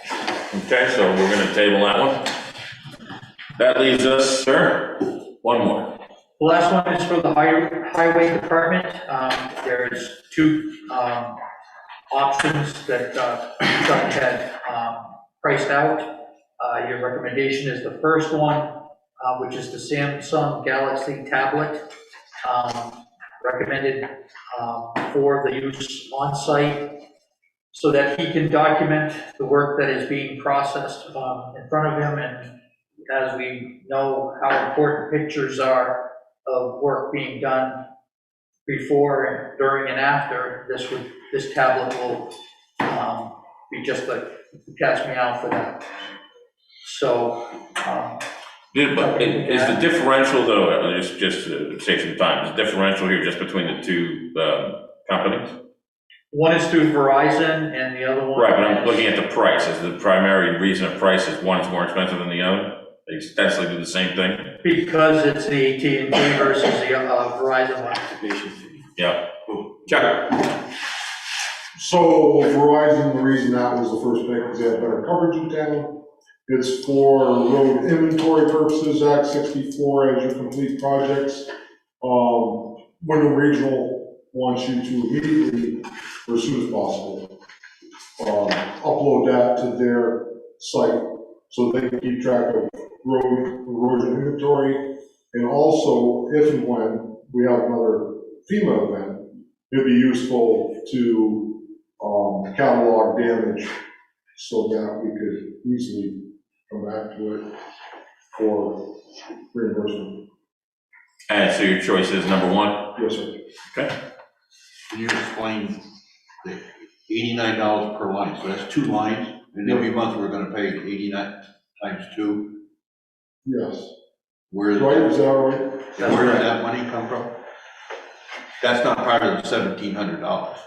Okay, so we're gonna table that one. That leaves us, sir, one more. The last one is for the highway department. There's two options that Chuck had priced out. Your recommendation is the first one, which is the Samsung Galaxy tablet, recommended for the use on site so that he can document the work that is being processed in front of him. And as we know how important pictures are of work being done before, during, and after, this tablet will be just like cat's meow for that. So, But is the differential though, just to save some time, is the differential here just between the two companies? one is through Verizon and the other one. Right, but I'm looking at the price. Is the primary reason of price is one's more expensive than the other? They essentially do the same thing? Because it's the AT&T versus the Verizon one. Yeah. Chuck? So Verizon, the reason that was the first pick is they have better coverage in town. It's for road inventory purposes, Act 64, as you complete projects. Wyndham Regional wants you to immediately, or as soon as possible, upload that to their site so they can keep track of road erosion inventory. And also, if and when we have another FEMA event, it'd be useful to catalog damage so that we could easily come back to it for reimbursement. And so your choice is number one? Yes, sir. Okay. Can you explain the $89 per line? So that's 2 lines, and every month we're gonna pay 89 times 2? Yes. Where Right, is that right? Where does that money come from? That's not part of the $1,700.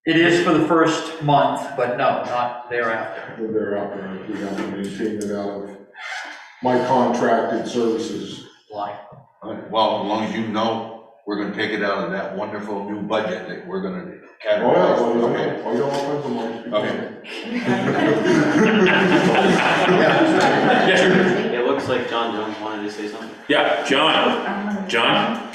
It is for the first month, but no, not thereafter. Thereafter, we have to maintain it out of my contracted services Line. Well, as long as you know, we're gonna take it out of that wonderful new budget that we're gonna Oh, yeah, well, Okay. I don't have the money. Okay. Yes, sir. It looks like John Jones wanted to say something. Yeah, John. John?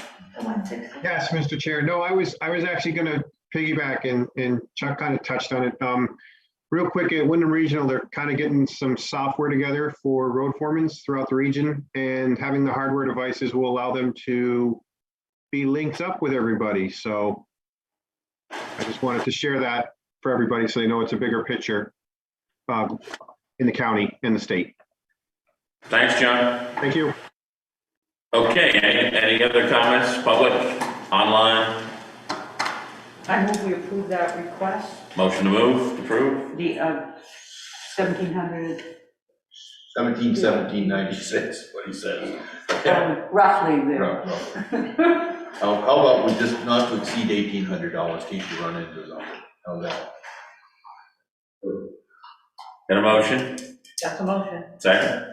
Yes, Mr. Chair. No, I was actually going to piggyback and Chuck kind of touched on it. Real quick, at Wyndham Regional, they're kind of getting some software together for road foremans throughout the region, and having the hardware devices will allow them to be linked up with everybody. So I just wanted to share that for everybody so they know it's a bigger picture in the county and the state. Thanks, John. Thank you. Okay, any other comments, public, online? I move we approve that request, Motion to move, approve? the 1,700, 1796, what he says. roughly there. How about we just not to exceed $1,800, keep you run into something, how's that? Got a motion? That's a motion. Second?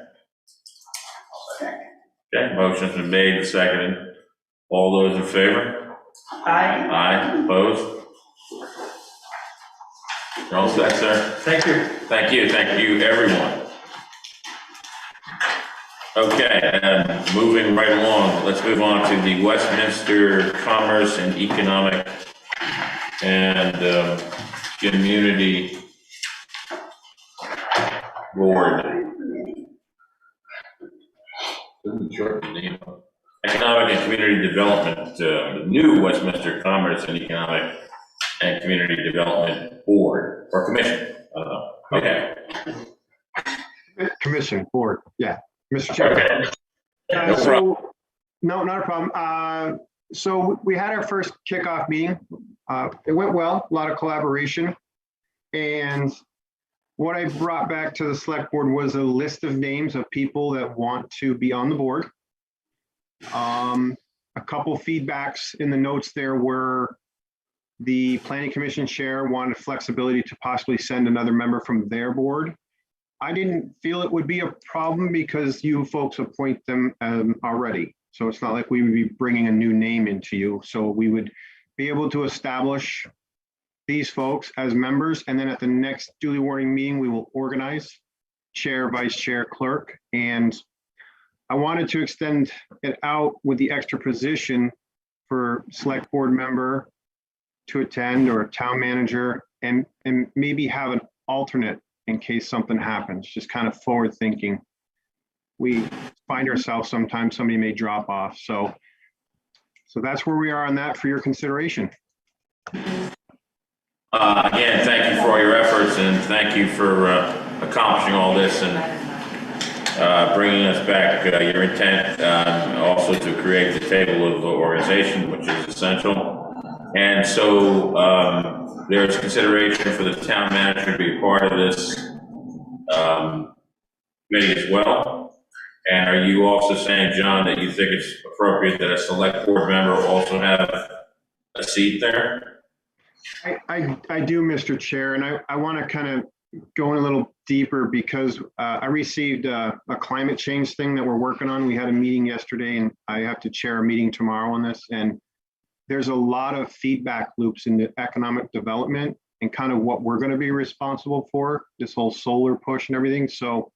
Okay, motion's been made and seconded. All those in favor? Aye. Aye, opposed? You're all set, sir? Thank you. Thank you, everyone. Okay, and moving right along, let's move on to the Westminster Commerce and Economic and Community Board. Short name. Economic and Community Development, the new Westminster Commerce and Economic and Community Development Board, or Commission, I don't know. Okay. Commission, board, yeah. Mr. Chair. Okay. No problem. No, not a problem. So we had our first kickoff meeting. It went well, a lot of collaboration. And what I brought back to the select board was a list of names of people that want to be on the board. A couple feedbacks in the notes there were the planning commission chair wanted flexibility to possibly send another member from their board. I didn't feel it would be a problem because you folks appoint them already. So it's not like we would be bringing a new name into you. So we would be able to establish these folks as members, and then at the next duly warning meeting, we will organize chair, vice chair, clerk. And I wanted to extend it out with the extra position for select board member to attend, or town manager, and maybe have an alternate in case something happens, just kind of forward thinking. We find ourselves sometimes somebody may drop off. So that's where we are on that for your consideration. Again, thank you for all your efforts, and thank you for accomplishing all this and bringing us back your intent also to create the table of organization, which is essential. And so there's consideration for the town manager to be a part of this committee as well. And are you also saying, John, that you think it's appropriate that a select board member also have a seat there? I do, Mr. Chair, and I want to kind of go in a little deeper because I received a climate change thing that we're working on. We had a meeting yesterday, and I have to chair a meeting tomorrow on this. And there's a lot of feedback loops in the economic development and kind of what we're going to be responsible for, this whole solar push and everything. So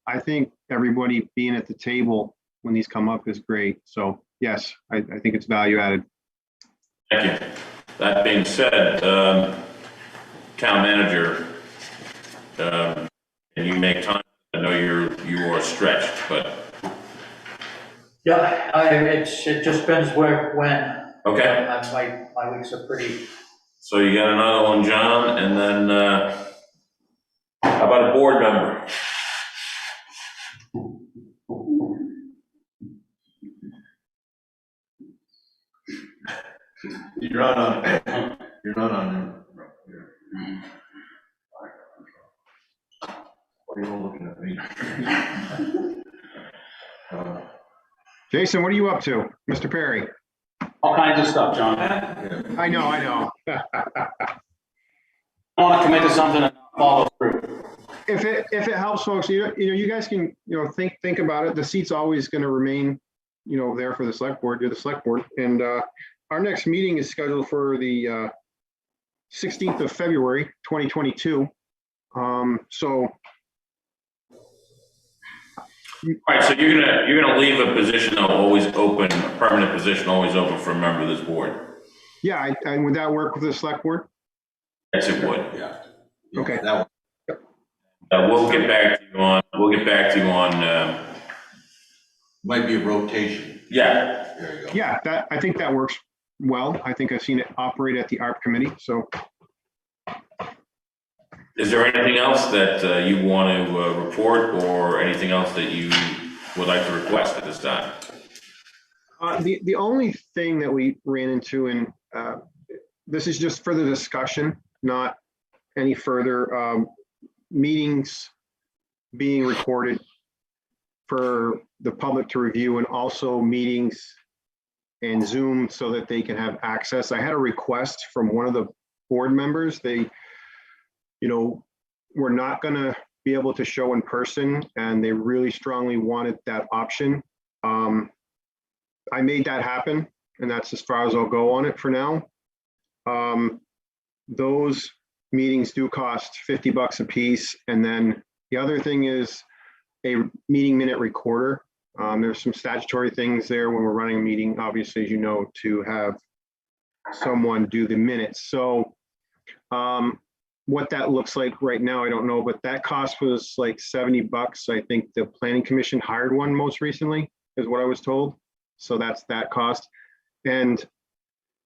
I think everybody being at the table when these come up is great. So yes, I think it's value added. Thank you. That being said, town manager, and you make time. I know you are stretched, but Yeah, it just depends when. okay. My weeks are pretty. So you got another one, John, and then how about a board member? You're not on. You're not on. Why are you all looking at me? Jason, what are you up to? Mr. Perry? All kinds of stuff, John. I know. I want to commit to something and follow through. If it helps folks, you guys can, think about it. The seat's always going to remain, there for the select board. You're the select board. And our next meeting is scheduled for the 16th of February, 2022. So. All right, so you're gonna leave a position always open, a permanent position always open for a member of this board? Yeah, and would that work with the select board? Yes, it would. Yeah. Okay. That We'll get back to you on. might be a rotation. Yeah. There you go. Yeah, I think that works well. I think I've seen it operate at the Arpa committee. So. Is there anything else that you want to report, or anything else that you would like to request at this time? The only thing that we ran into, and this is just further discussion, not any further meetings being recorded for the public to review, and also meetings and Zoom so that they can have access. I had a request from one of the board members. They, we're not going to be able to show in person, and they really strongly wanted that option. I made that happen, and that's as far as I'll go on it for now. Those meetings do cost $50 a piece. And then the other thing is a meeting minute recorder. There's some statutory things there when we're running a meeting, obviously, as you know, to have someone do the minutes. So what that looks like right now, I don't know, but that cost was like $70. I think the planning commission hired one most recently, is what I was told. So that's that cost. And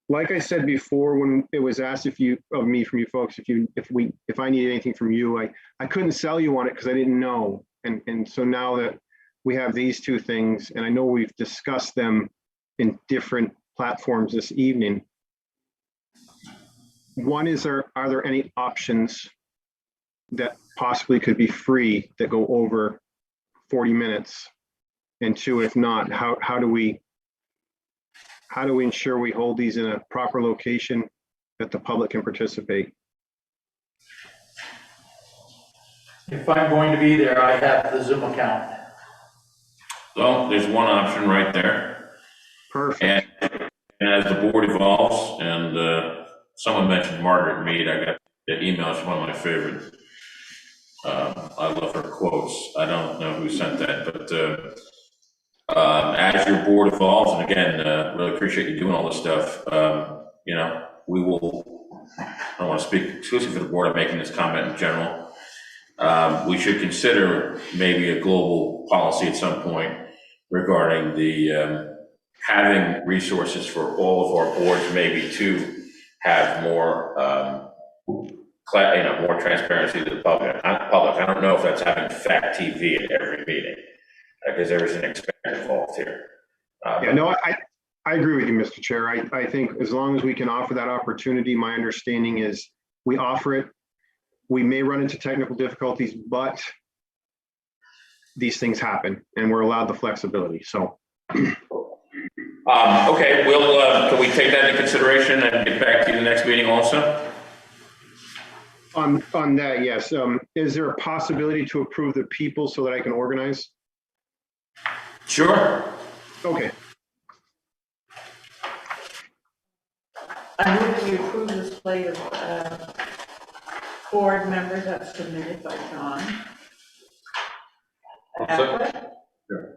like I said before, when it was asked from you folks, if I needed anything from you, I couldn't sell you on it because I didn't know. And so now that we have these two things, and I know we've discussed them in different platforms this evening. One is, are there any options that possibly could be free that go over 40 minutes? And two, if not, how do we how do we ensure we hold these in a proper location that the public can participate? If I'm going to be there, I have the Zoom account. Well, there's one option right there. Perfect. And as the board evolves, and someone mentioned Margaret Mead, I got the email, she's one of my favorites. I love her quotes. I don't know who sent that, but as your board evolves, and again, really appreciate you doing all this stuff, you know, we will, I don't want to speak exclusively for the board, I'm making this comment in general. We should consider maybe a global policy at some point regarding the having resources for all of our boards, maybe to have more, more transparency to the public. I don't know if that's having fact TV at every meeting, because there is an expense involved here. Yeah, no, I agree with you, Mr. Chair. I think as long as we can offer that opportunity, my understanding is we offer it. We may run into technical difficulties, but these things happen and we're allowed the flexibility, so. Okay, can we take that into consideration and get back to you the next meeting also? On that, yes. Is there a possibility to approve the people so that I can organize? Sure. Okay. I move that we approve the slate of board members as submitted by John.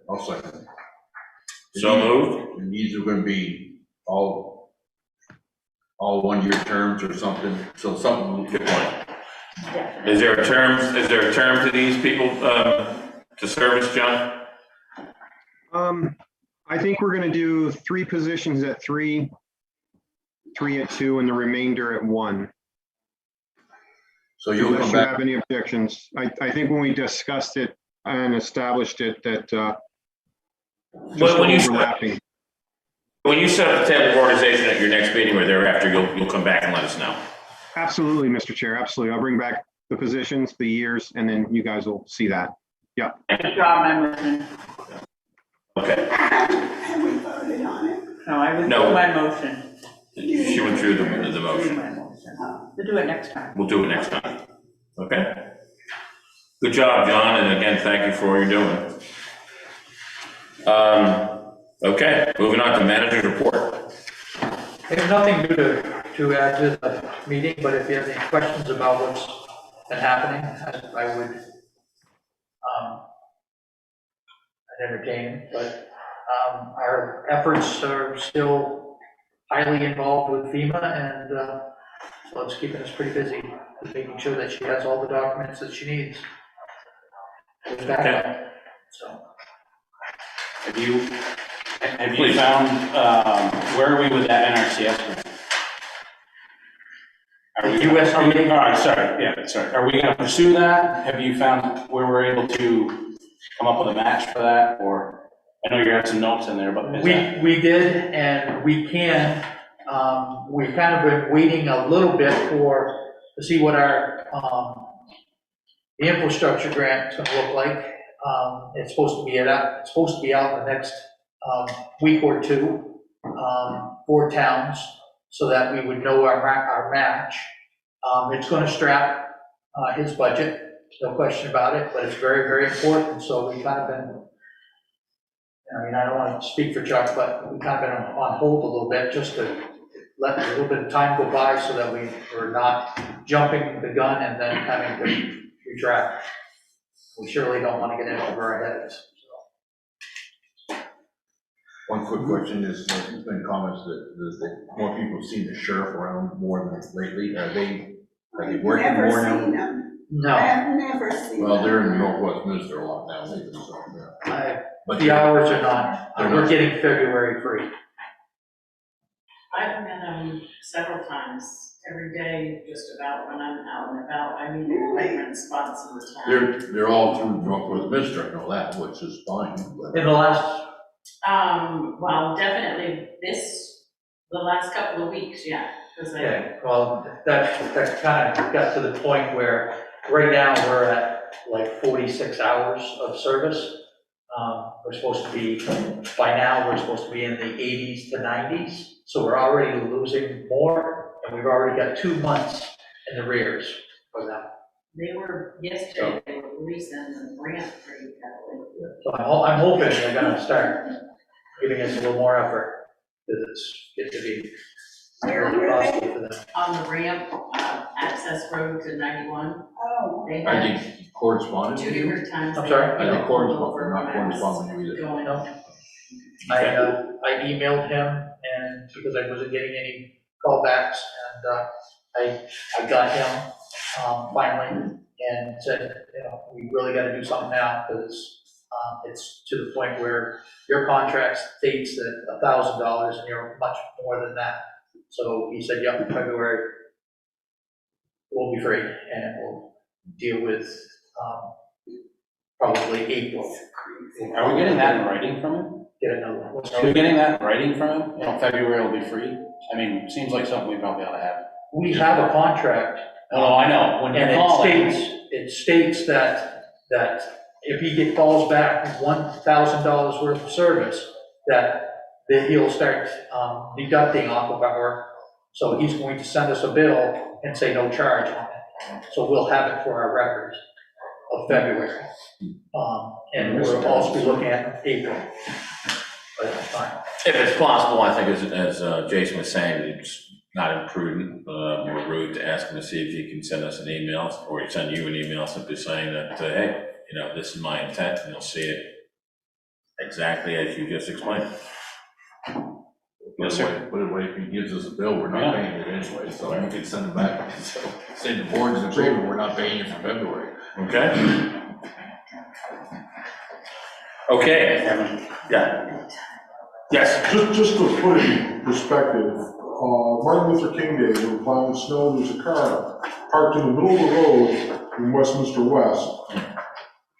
I'll second. So moved. And these are gonna be all 1-year terms or something, so something. Good point. Definitely. Is there a term to these people to service, John? I think we're gonna do 3 positions at 3, 3 at 2, and the remainder at 1. So you'll Unless come you back. have any objections. I think when we discussed it and established it that just overlapping. When you set up the table of organization at your next meeting or thereafter, you'll come back and let us know. Absolutely, Mr. Chair, absolutely. I'll bring back the positions, the years, and then you guys will see that. Yeah. Withdraw my motion. Okay. Have we voted on it? No, I withdrew No. my motion. She went through the Withdrew motion. my motion. We'll do it next time. We'll do it next time. Okay. Good job, John, and again, thank you for what you're doing. Okay, moving on to manager's report. There's nothing new to add to the meeting, but if you have any questions about what's been happening, I would I'd entertain. But our efforts are still highly involved with FEMA, and so it's keeping us pretty busy, making sure that she has all the documents that she needs. Okay. So. Have you found, where are we with that NRCS grant? Are we, USDA? all right, sorry. Are we gonna pursue that? Have you found where we're able to come up with a match for that? Or, I know you had some notes in there, but We did, and we can. We've kind of been waiting a little bit to see what our the infrastructure grant is gonna look like. It's supposed to be out in the next week or two for towns, so that we would know our match. It's gonna strap his budget, no question about it, but it's very, very important, so we kind of been, I mean, I don't want to speak for Chuck, but we kind of been on hold a little bit, just to let a little bit of time go by so that we're not jumping the gun and then having to retract. We surely don't want to get in over our heads. One quick question is, there's been comments that more people have seen the sheriff around more than lately. Are they working more now? Never seen them. No. I have never seen them. Well, they're in Westminster a lot now lately, so, yeah. But The hours are not, They're we're not. getting February free. I've met them several times, every day, just about when I'm out and about. I mean, different spots in the town. They're all through Westminster, I know that, which is fine. But In the last, Well, definitely the last couple of weeks, yeah. okay, well, that kind of got to the point where right now we're at like 46 hours of service. We're supposed to be, by now, we're supposed to be in the 80s to 90s. So we're already losing more, and we've already got 2 months in arrears for that. They were, yesterday, they were releasing the grant pretty heavily. So I'm hoping they're gonna start giving us a little more effort, because it's to be really possible for them. On the ramp, access road to 91, Oh. they I had think correspondence. two different times. I'm sorry? I think correspondence, Over not correspondence with you. going No. I emailed him, and because I wasn't getting any callbacks, and I got him finally, and said, we really gotta do something now, because it's to the point where your contract states that $1,000, and you're much more than that. So he said, yep, February will be free, and we'll deal with probably April. Are we getting that in writing from him? Get another one. Are we getting that in writing from him? February will be free? I mean, it seems like something we probably ought to have. We have a contract. Oh, I know, when you And call it states that if he calls back $1,000 worth of service, that he'll start deducting off of our, so he's going to send us a bill and say no charge on it. So we'll have it for our records of February. And we'll also be looking at April. But that's fine. If it's possible, I think as Jason was saying, it's not imprudent or rude to ask him to see if he can send us an email, or send you an email simply saying that, hey, this is my intent, and you'll see it exactly as you just explained. Yes, sir. But if he gives us a bill, we're not paying it anyway, so we can send it back. So, say the board's in favor, we're not paying it for February. Okay? Okay. Yeah. Yes. Just to put it in perspective, Martin Luther King Day, we were plowing snow, there was a car parked in the middle of the road in Westminster West,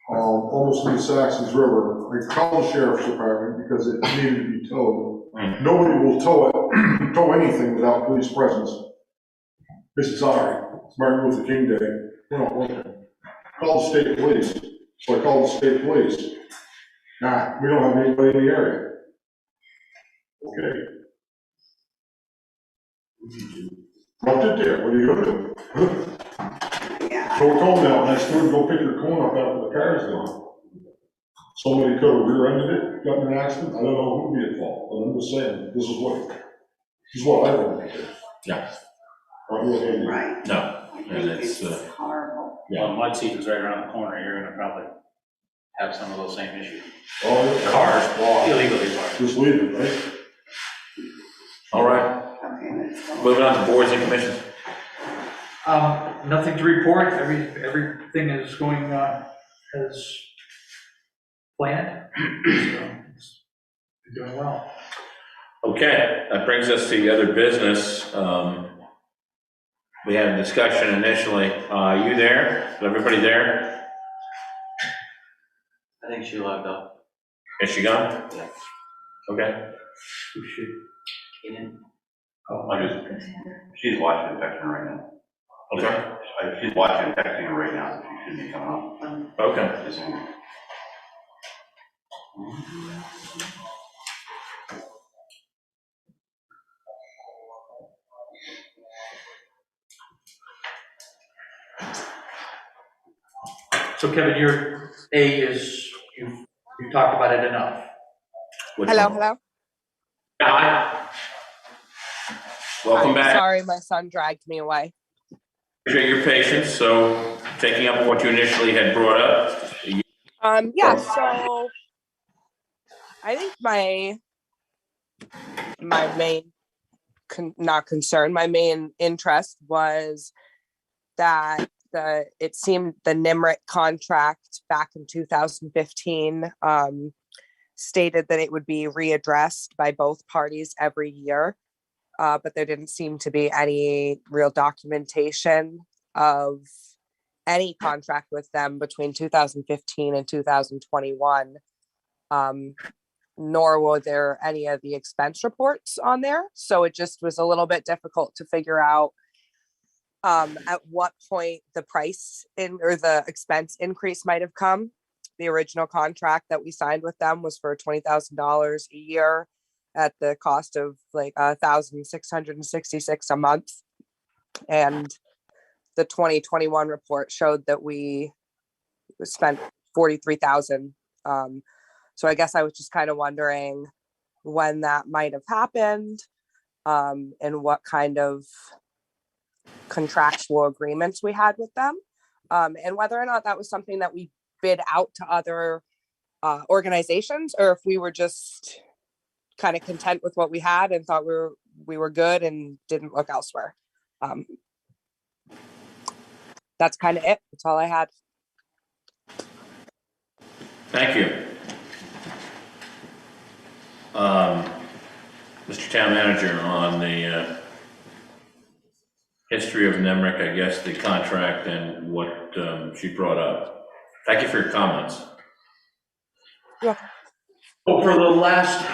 almost in the Saxons River. I called the sheriff's department because it needed to be towed. Nobody will tow anything without police presence. I said, sorry, it's Martin Luther King Day. We're not working. Call the state police. So I called the state police. Nah, we don't have anybody in the area. Okay. What did there? What are you gonna do? Throw a cone out, and I stood and go pick your cone up after the car's gone. Somebody could have rear-ended it, got in an accident, I don't know who'd be at fault, but I'm just saying, this is what I want to do. Yeah. Right. No. And it's, Horrible. Well, mud season's right around the corner, you're gonna probably have some of those same issues. Oh, yeah. Cars, illegally parked. Just leave it, right? all right. Okay, let's go. Moving on to boards and commissions. Nothing to report, everything is going as planned, so it's doing well. Okay, that brings us to the other business. We had a discussion initially. You there? Is everybody there? I think she logged off. Is she gone? Yeah. Okay. We should, Keenan? She's watching and texting her right now. Okay. She's watching and texting her right now, so she should be coming up. Okay. This one. so Kevin, your A is, you talked about it enough. Which Hello, one? hello. Hi. Welcome Hi, back. sorry, my son dragged me away. Appreciate your patience. So taking up what you initially had brought up. Yeah, so I think my main, not concern, my main interest was that it seemed the NIMRIC contract back in 2015 stated that it would be readdressed by both parties every year, but there didn't seem to be any real documentation of any contract with them between 2015 and 2021, nor were there any of the expense reports on there. So it just was a little bit difficult to figure out at what point the price or the expense increase might have come. The original contract that we signed with them was for $20,000 a year at the cost of like $1,666 a month. And the 2021 report showed that we spent $43,000. So I guess I was just kind of wondering when that might have happened, and what kind of contractual agreements we had with them, and whether or not that was something that we bid out to other organizations, or if we were just kind of content with what we had and thought we were good and didn't look elsewhere. That's kind of it. That's all I had. Thank you. Mr. Town Manager, on the history of NEMRIC, I guess, the contract and what she brought up. Thank you for your comments. Well, for the last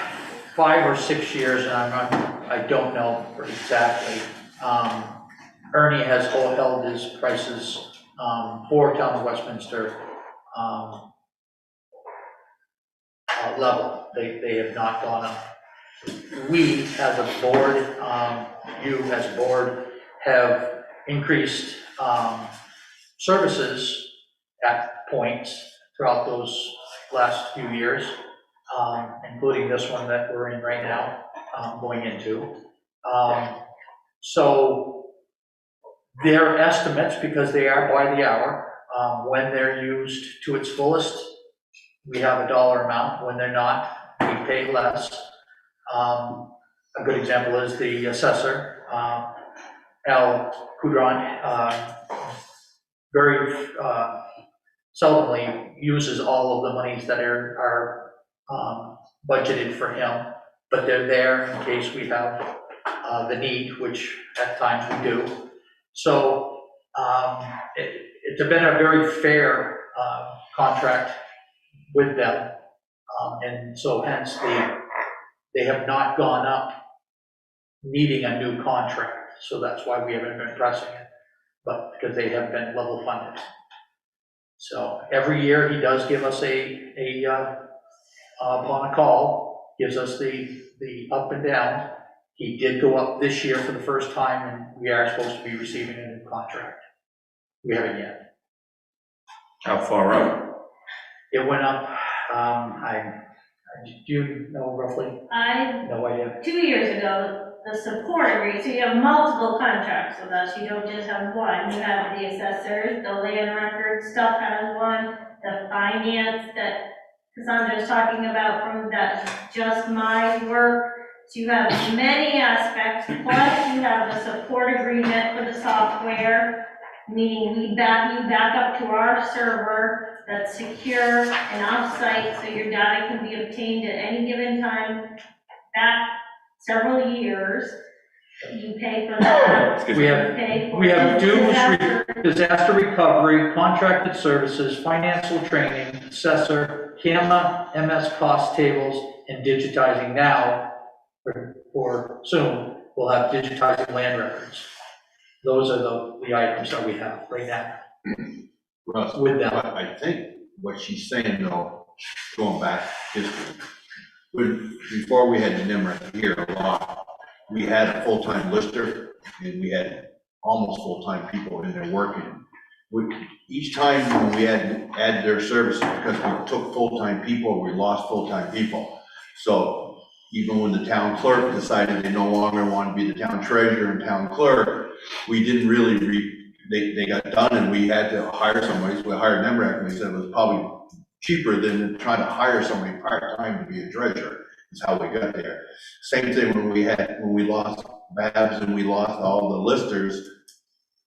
5 or 6 years, and I don't know exactly, Ernie has held his prices for Town of Westminster level. They have not gone up. We, as a board, you as a board, have increased services at points throughout those last few years, including this one that we're in right now, going into. So their estimates, because they are by the hour, when they're used to its fullest, we have a dollar amount. When they're not, we pay less. A good example is the assessor, Al Kudron, very seldomly uses all of the monies that are budgeted for him, but they're there in case we have the need, which at times we do. So it's been a very fair contract with them, and so hence they have not gone up needing a new contract. So that's why we haven't been pressing it, but because they have been level funded. So every year he does give us upon a call, gives us the up and down. He did go up this year for the first time, and we are supposed to be receiving a new contract. We haven't yet. How far up? It went up, do you know roughly? No idea. 2 years ago, the support agreement, so you have multiple contracts with us, you don't just have one. You have the assessors, the land record stuff has one, the finance that Cassandra's talking about from that just my work. So you have many aspects, plus you have the support agreement for the software, meaning we back up to our server that's secure and off-site, so your data can be obtained at any given time, back several years. You pay for that. We have dues, disaster recovery, contracted services, financial training, assessor, CAMA, MS cost tables, and digitizing now, or soon, we'll have digitizing land records. Those are the items that we have right now. Russ, with them. I think what she's saying though, going back history, before we had NIMRIC here a lot, we had a full-time lister and we had almost full-time people in there working. Each time when we had to add their services, because we took full-time people, we lost full-time people. So even when the town clerk decided they no longer wanted to be the town treasurer and town clerk, we didn't really they got done and we had to hire somebody. So we hired NEMRIC and we said it was probably cheaper than trying to hire somebody part-time to be a treasurer. Is how we got there. Same thing when we lost Babs and we lost all the listers,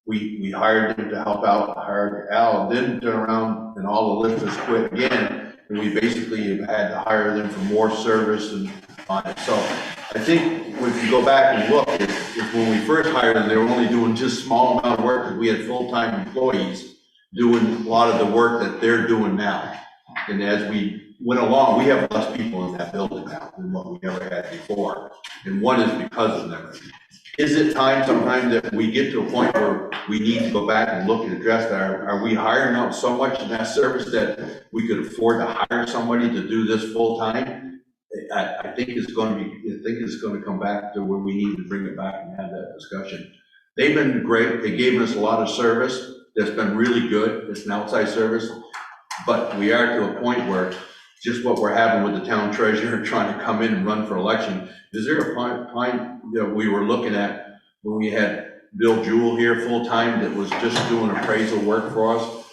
we hired them to help out, hired Al, didn't turn around and all the listers quit again. And we basically had to hire them for more service and on it. So I think if you go back and look, if when we first hired them, they were only doing just small amount of work because we had full-time employees doing a lot of the work that they're doing now. And as we went along, we have less people in that building now than what we ever had before. And one is because of them. is it time sometime that we get to a point where we need to go back and look and address that? Are we hiring out so much in that service that we could afford to hire somebody to do this full time? I think it's going to come back to where we need to bring it back and have that discussion. They've been great. They gave us a lot of service that's been really good. It's an outside service, but we are to a point where just what we're having with the town treasurer trying to come in and run for election. Is there a point that we were looking at when we had Bill Jewell here full-time that was just doing appraisal work for us?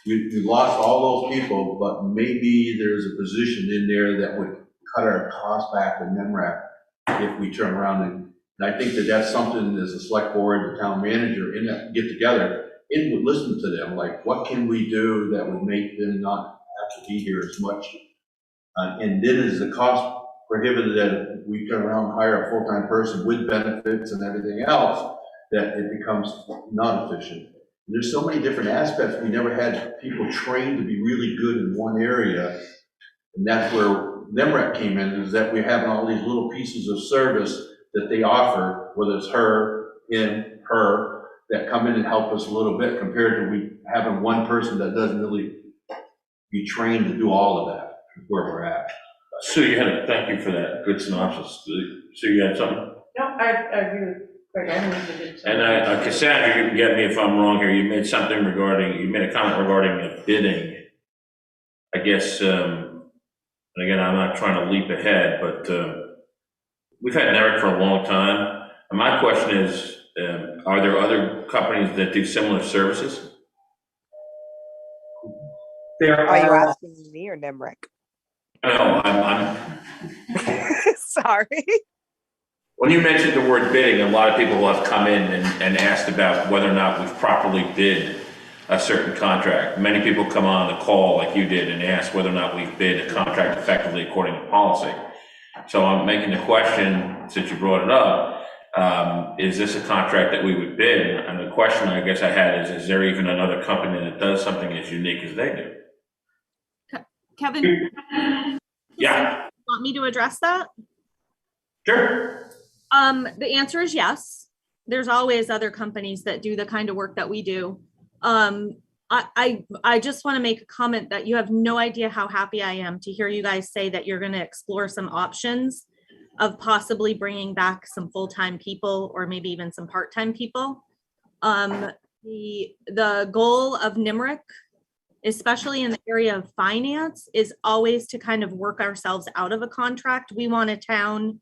We lost all those people, but maybe there's a position in there that would cut our costs back in NEMRAC if we turn around and I think that that's something as a select board, the town manager, in that get together and would listen to them, like what can we do that would make them not have to be here as much? And then is the cost prohibited that we turn around and hire a full-time person with benefits and everything else, that it becomes non-efficient. There's so many different aspects. We never had people trained to be really good in one area. And that's where NEMRAC came in, is that we're having all these little pieces of service that they offer, whether it's her, him, her, that come in and help us a little bit compared to we having one person that doesn't really be trained to do all of that, where we're at. Sue, thank you for that good synopsis. Sue, you had something? No, I agree with Craig. I think you did something. And Cassandra, you can get me if I'm wrong here. You made a comment regarding the bidding. I guess, and again, I'm not trying to leap ahead, but we've had NERIC for a long time. And my question is, are there other companies that do similar services? Are you asking me or NEMRIC? No, I'm Sorry. When you mentioned the word bidding, a lot of people have come in and asked about whether or not we've properly bid a certain contract. Many people come on the call like you did and ask whether or not we've bid a contract effectively according to policy. So I'm making the question, since you brought it up, is this a contract that we would bid? And the question I guess I had is there even another company that does something as unique as they do? Kevin? Yeah. Want me to address that? Sure. The answer is yes. There's always other companies that do the kind of work that we do. I just want to make a comment that you have no idea how happy I am to hear you guys say that you're going to explore some options of possibly bringing back some full-time people or maybe even some part-time people. The goal of NIMRIC, especially in the area of finance, is always to kind of work ourselves out of a contract. We want a town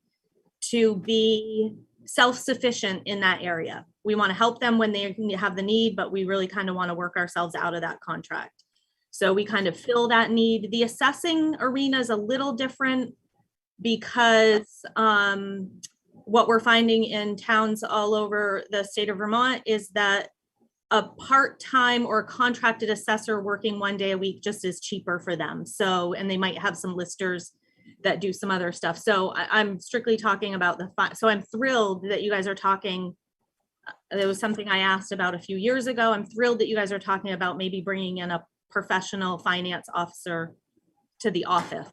to be self-sufficient in that area. We want to help them when they have the need, but we really kind of want to work ourselves out of that contract. So we kind of fill that need. The assessing arena is a little different because what we're finding in towns all over the state of Vermont is that a part-time or contracted assessor working one day a week just is cheaper for them. So, and they might have some listers that do some other stuff. So I'm strictly talking about so I'm thrilled that you guys are talking. There was something I asked about a few years ago. I'm thrilled that you guys are talking about maybe bringing in a professional finance officer to the office.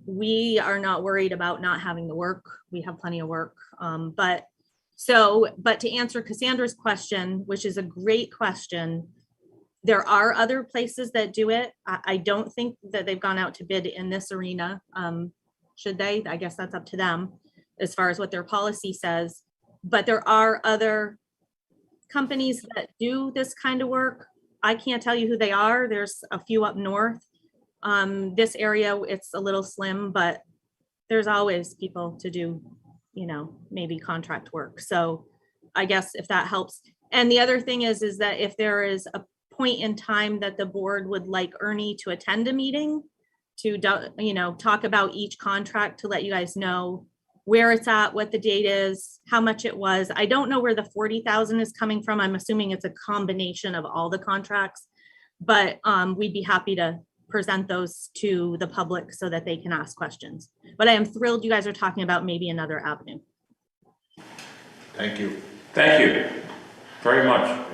We are not worried about not having the work. We have plenty of work. But to answer Cassandra's question, which is a great question, there are other places that do it. I don't think that they've gone out to bid in this arena. Should they? I guess that's up to them as far as what their policy says. But there are other companies that do this kind of work. I can't tell you who they are. There's a few up north. This area, it's a little slim, but there's always people to do, maybe contract work. So I guess if that helps. And the other thing is that if there is a point in time that the board would like Ernie to attend a meeting to, talk about each contract, to let you guys know where it's at, what the date is, how much it was. I don't know where the 40,000 is coming from. I'm assuming it's a combination of all the contracts, but we'd be happy to present those to the public so that they can ask questions. But I am thrilled you guys are talking about maybe another avenue. Thank you. Thank you very much.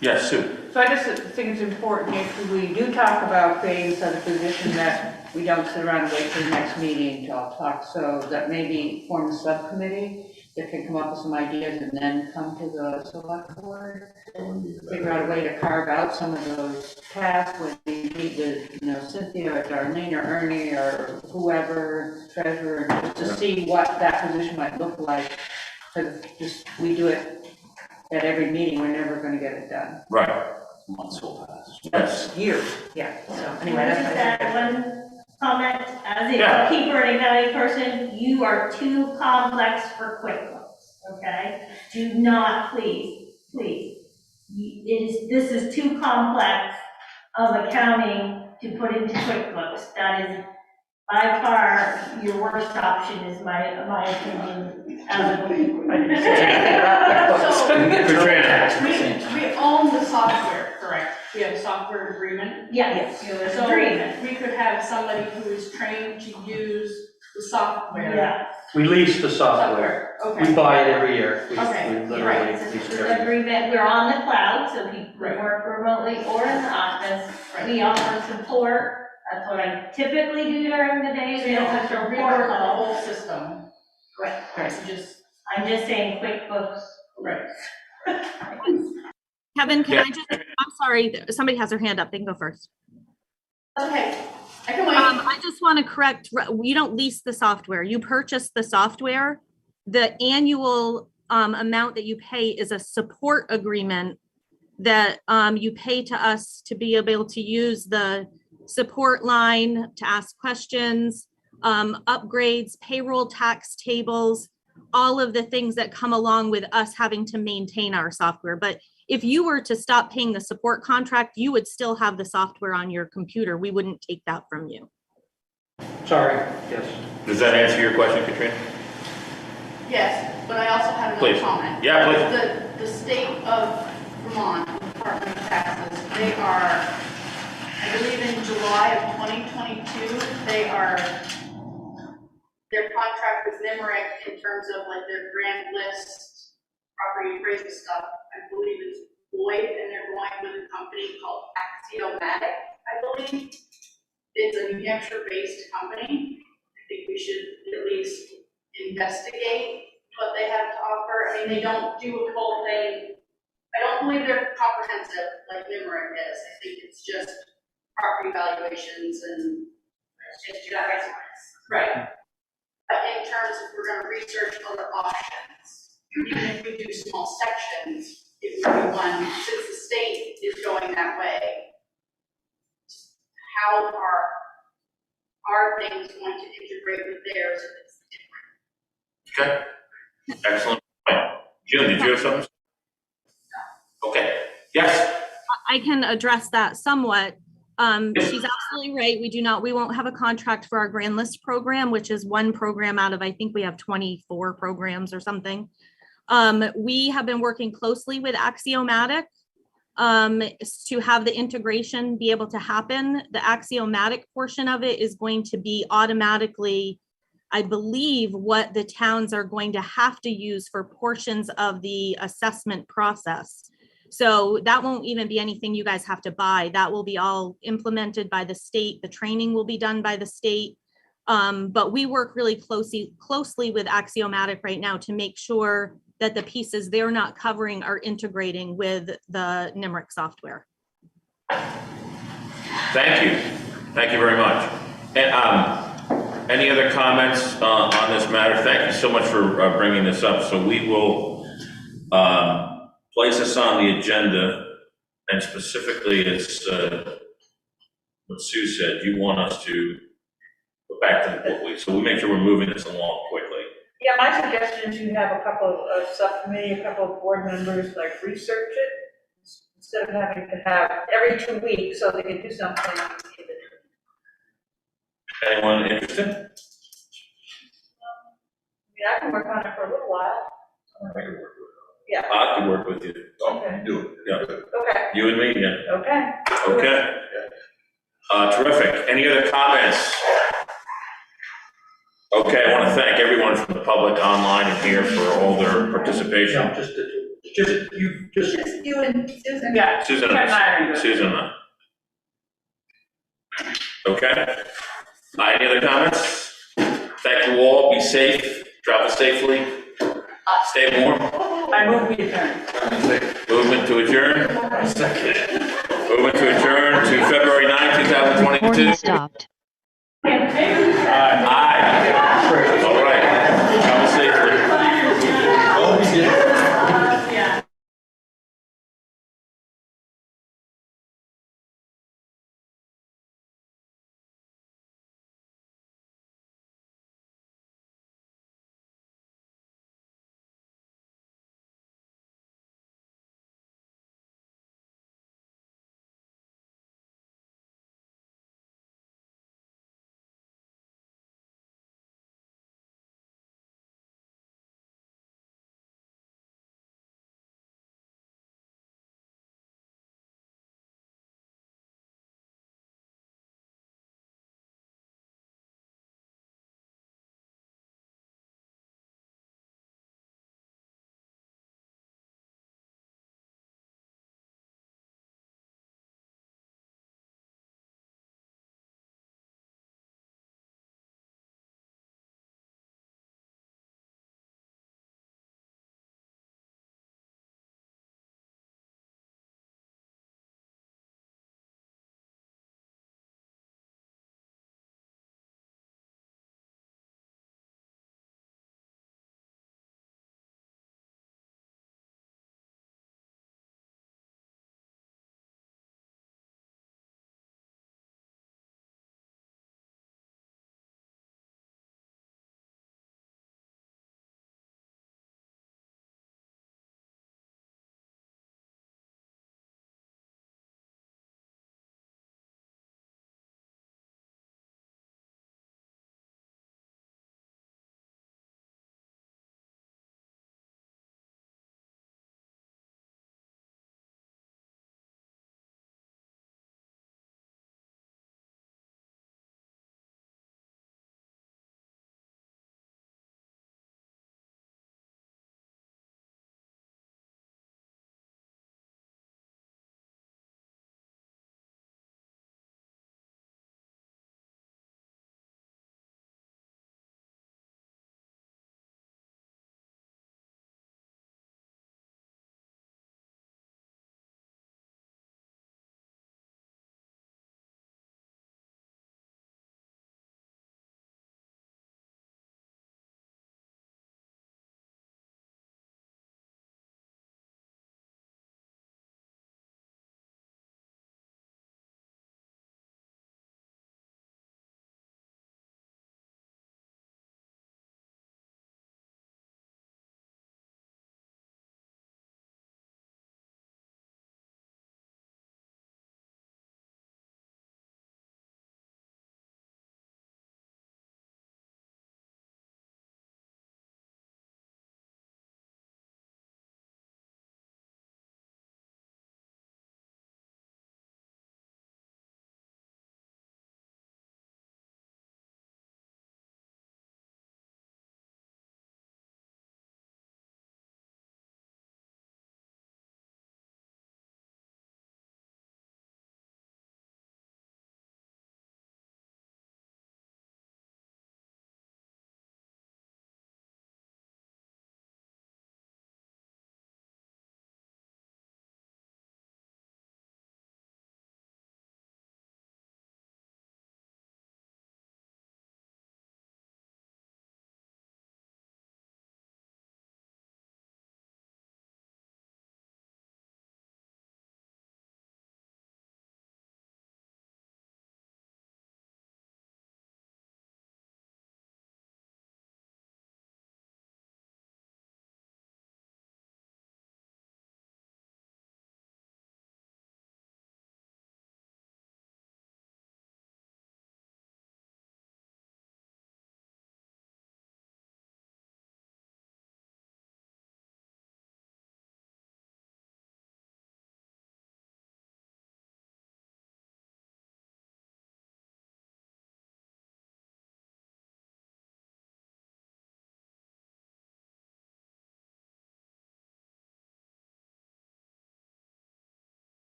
Yes, Sue. So I just think it's important if we do talk about creating such a position that we don't sit around and wait for the next meeting to all talk, so that maybe form a subcommittee that can come up with some ideas and then come to the select board. Figure out a way to carve out some of those tasks when we meet with, Cynthia or Darlene or Ernie or whoever, treasurer, just to see what that position might look like. Because just, we do it at every meeting, we're never gonna get it done. Right. Months will pass. Yes. Years, yeah, so anyway, Can I that's. just add one comment, as a Yeah. bookkeeper and accounting person, you are too complex for QuickBooks, okay? Do not, please, this is too complex of accounting to put into QuickBooks. That is by far your worst option, is my opinion, as a bookkeeper. Katrina. We own the software, correct? We have a software agreement. Yes, there's So agreement. we could have somebody who is trained to use the software. Yeah. We lease the software. Okay. We buy it every year. We Okay, literally right. lease It's it an every year. agreement, we're on the cloud, so people Right. can work remotely or in the office. We offer support, that's what I typically do during the day. So you don't have to rework the whole system. Right. You just, I'm just saying QuickBooks. right. Kevin, can I just, I'm sorry, somebody has their hand up, they can go first. Okay, I can wait. I just want to correct, you don't lease the software, you purchase the software. The annual amount that you pay is a support agreement that you pay to us to be able to use the support line to ask questions, upgrades, payroll tax tables, all of the things that come along with us having to maintain our software. But if you were to stop paying the support contract, you would still have the software on your computer. We wouldn't take that from you. Sorry, yes. Does that answer your question, Katrina? Yes, but I also have another Please. comment. Yeah, please. The state of Vermont, Department of Taxes, they are, I believe in July of 2022, their contract with NIMRIC in terms of like their grand list, property appraisal stuff, I believe is void, and they're going with a company called Axiomatic, I believe. It's a New Hampshire-based company. I think we should at least investigate what they have to offer. I mean, they don't do a whole thing. I don't believe they're comprehensive like NIMRIC is. I think it's just property valuations and right. But in terms of, we're gonna research other options, even if we do small sections, it would be one, since the state is going that way. How are things going to integrate with theirs if it's different? Okay, excellent. June, did you have something? Okay, yes. I can address that somewhat. She's absolutely right. We won't have a contract for our grand list program, which is one program out of, I think we have 24 programs or something. We have been working closely with Axiomatic to have the integration be able to happen. The Axiomatic portion of it is going to be automatically, I believe, what the towns are going to have to use for portions of the assessment process. So that won't even be anything you guys have to buy. That will be all implemented by the state. The training will be done by the state. But we work really closely with Axiomatic right now to make sure that the pieces they're not covering are integrating with the NIMRIC software. Thank you. Thank you very much. And any other comments on this matter? Thank you so much for bringing this up. So we will place this on the agenda, and specifically it's what Sue said. You want us to go back to the book, so we make sure we're moving this along quickly. Yeah, my suggestion is you have a couple of subcommittee, a couple of board members, like research it, instead of having to have every 2 weeks, so they can do something. Anyone interested? I can work on it for a little while. I can work with Yeah. I can work with you. Okay. Do it. Yeah. Okay. You and me, yeah. Okay. Okay. Terrific. Any other comments? Okay, I want to thank everyone from the public online and here for all their participation. No, just you and Susan. Yeah. Susan, okay. Any other comments? Thank you all. Be safe. Travel safely. Stay warm. I move we adjourn. Movement to adjourn. Second. Movement to adjourn to February 9, 2022. Recording stopped. Aye.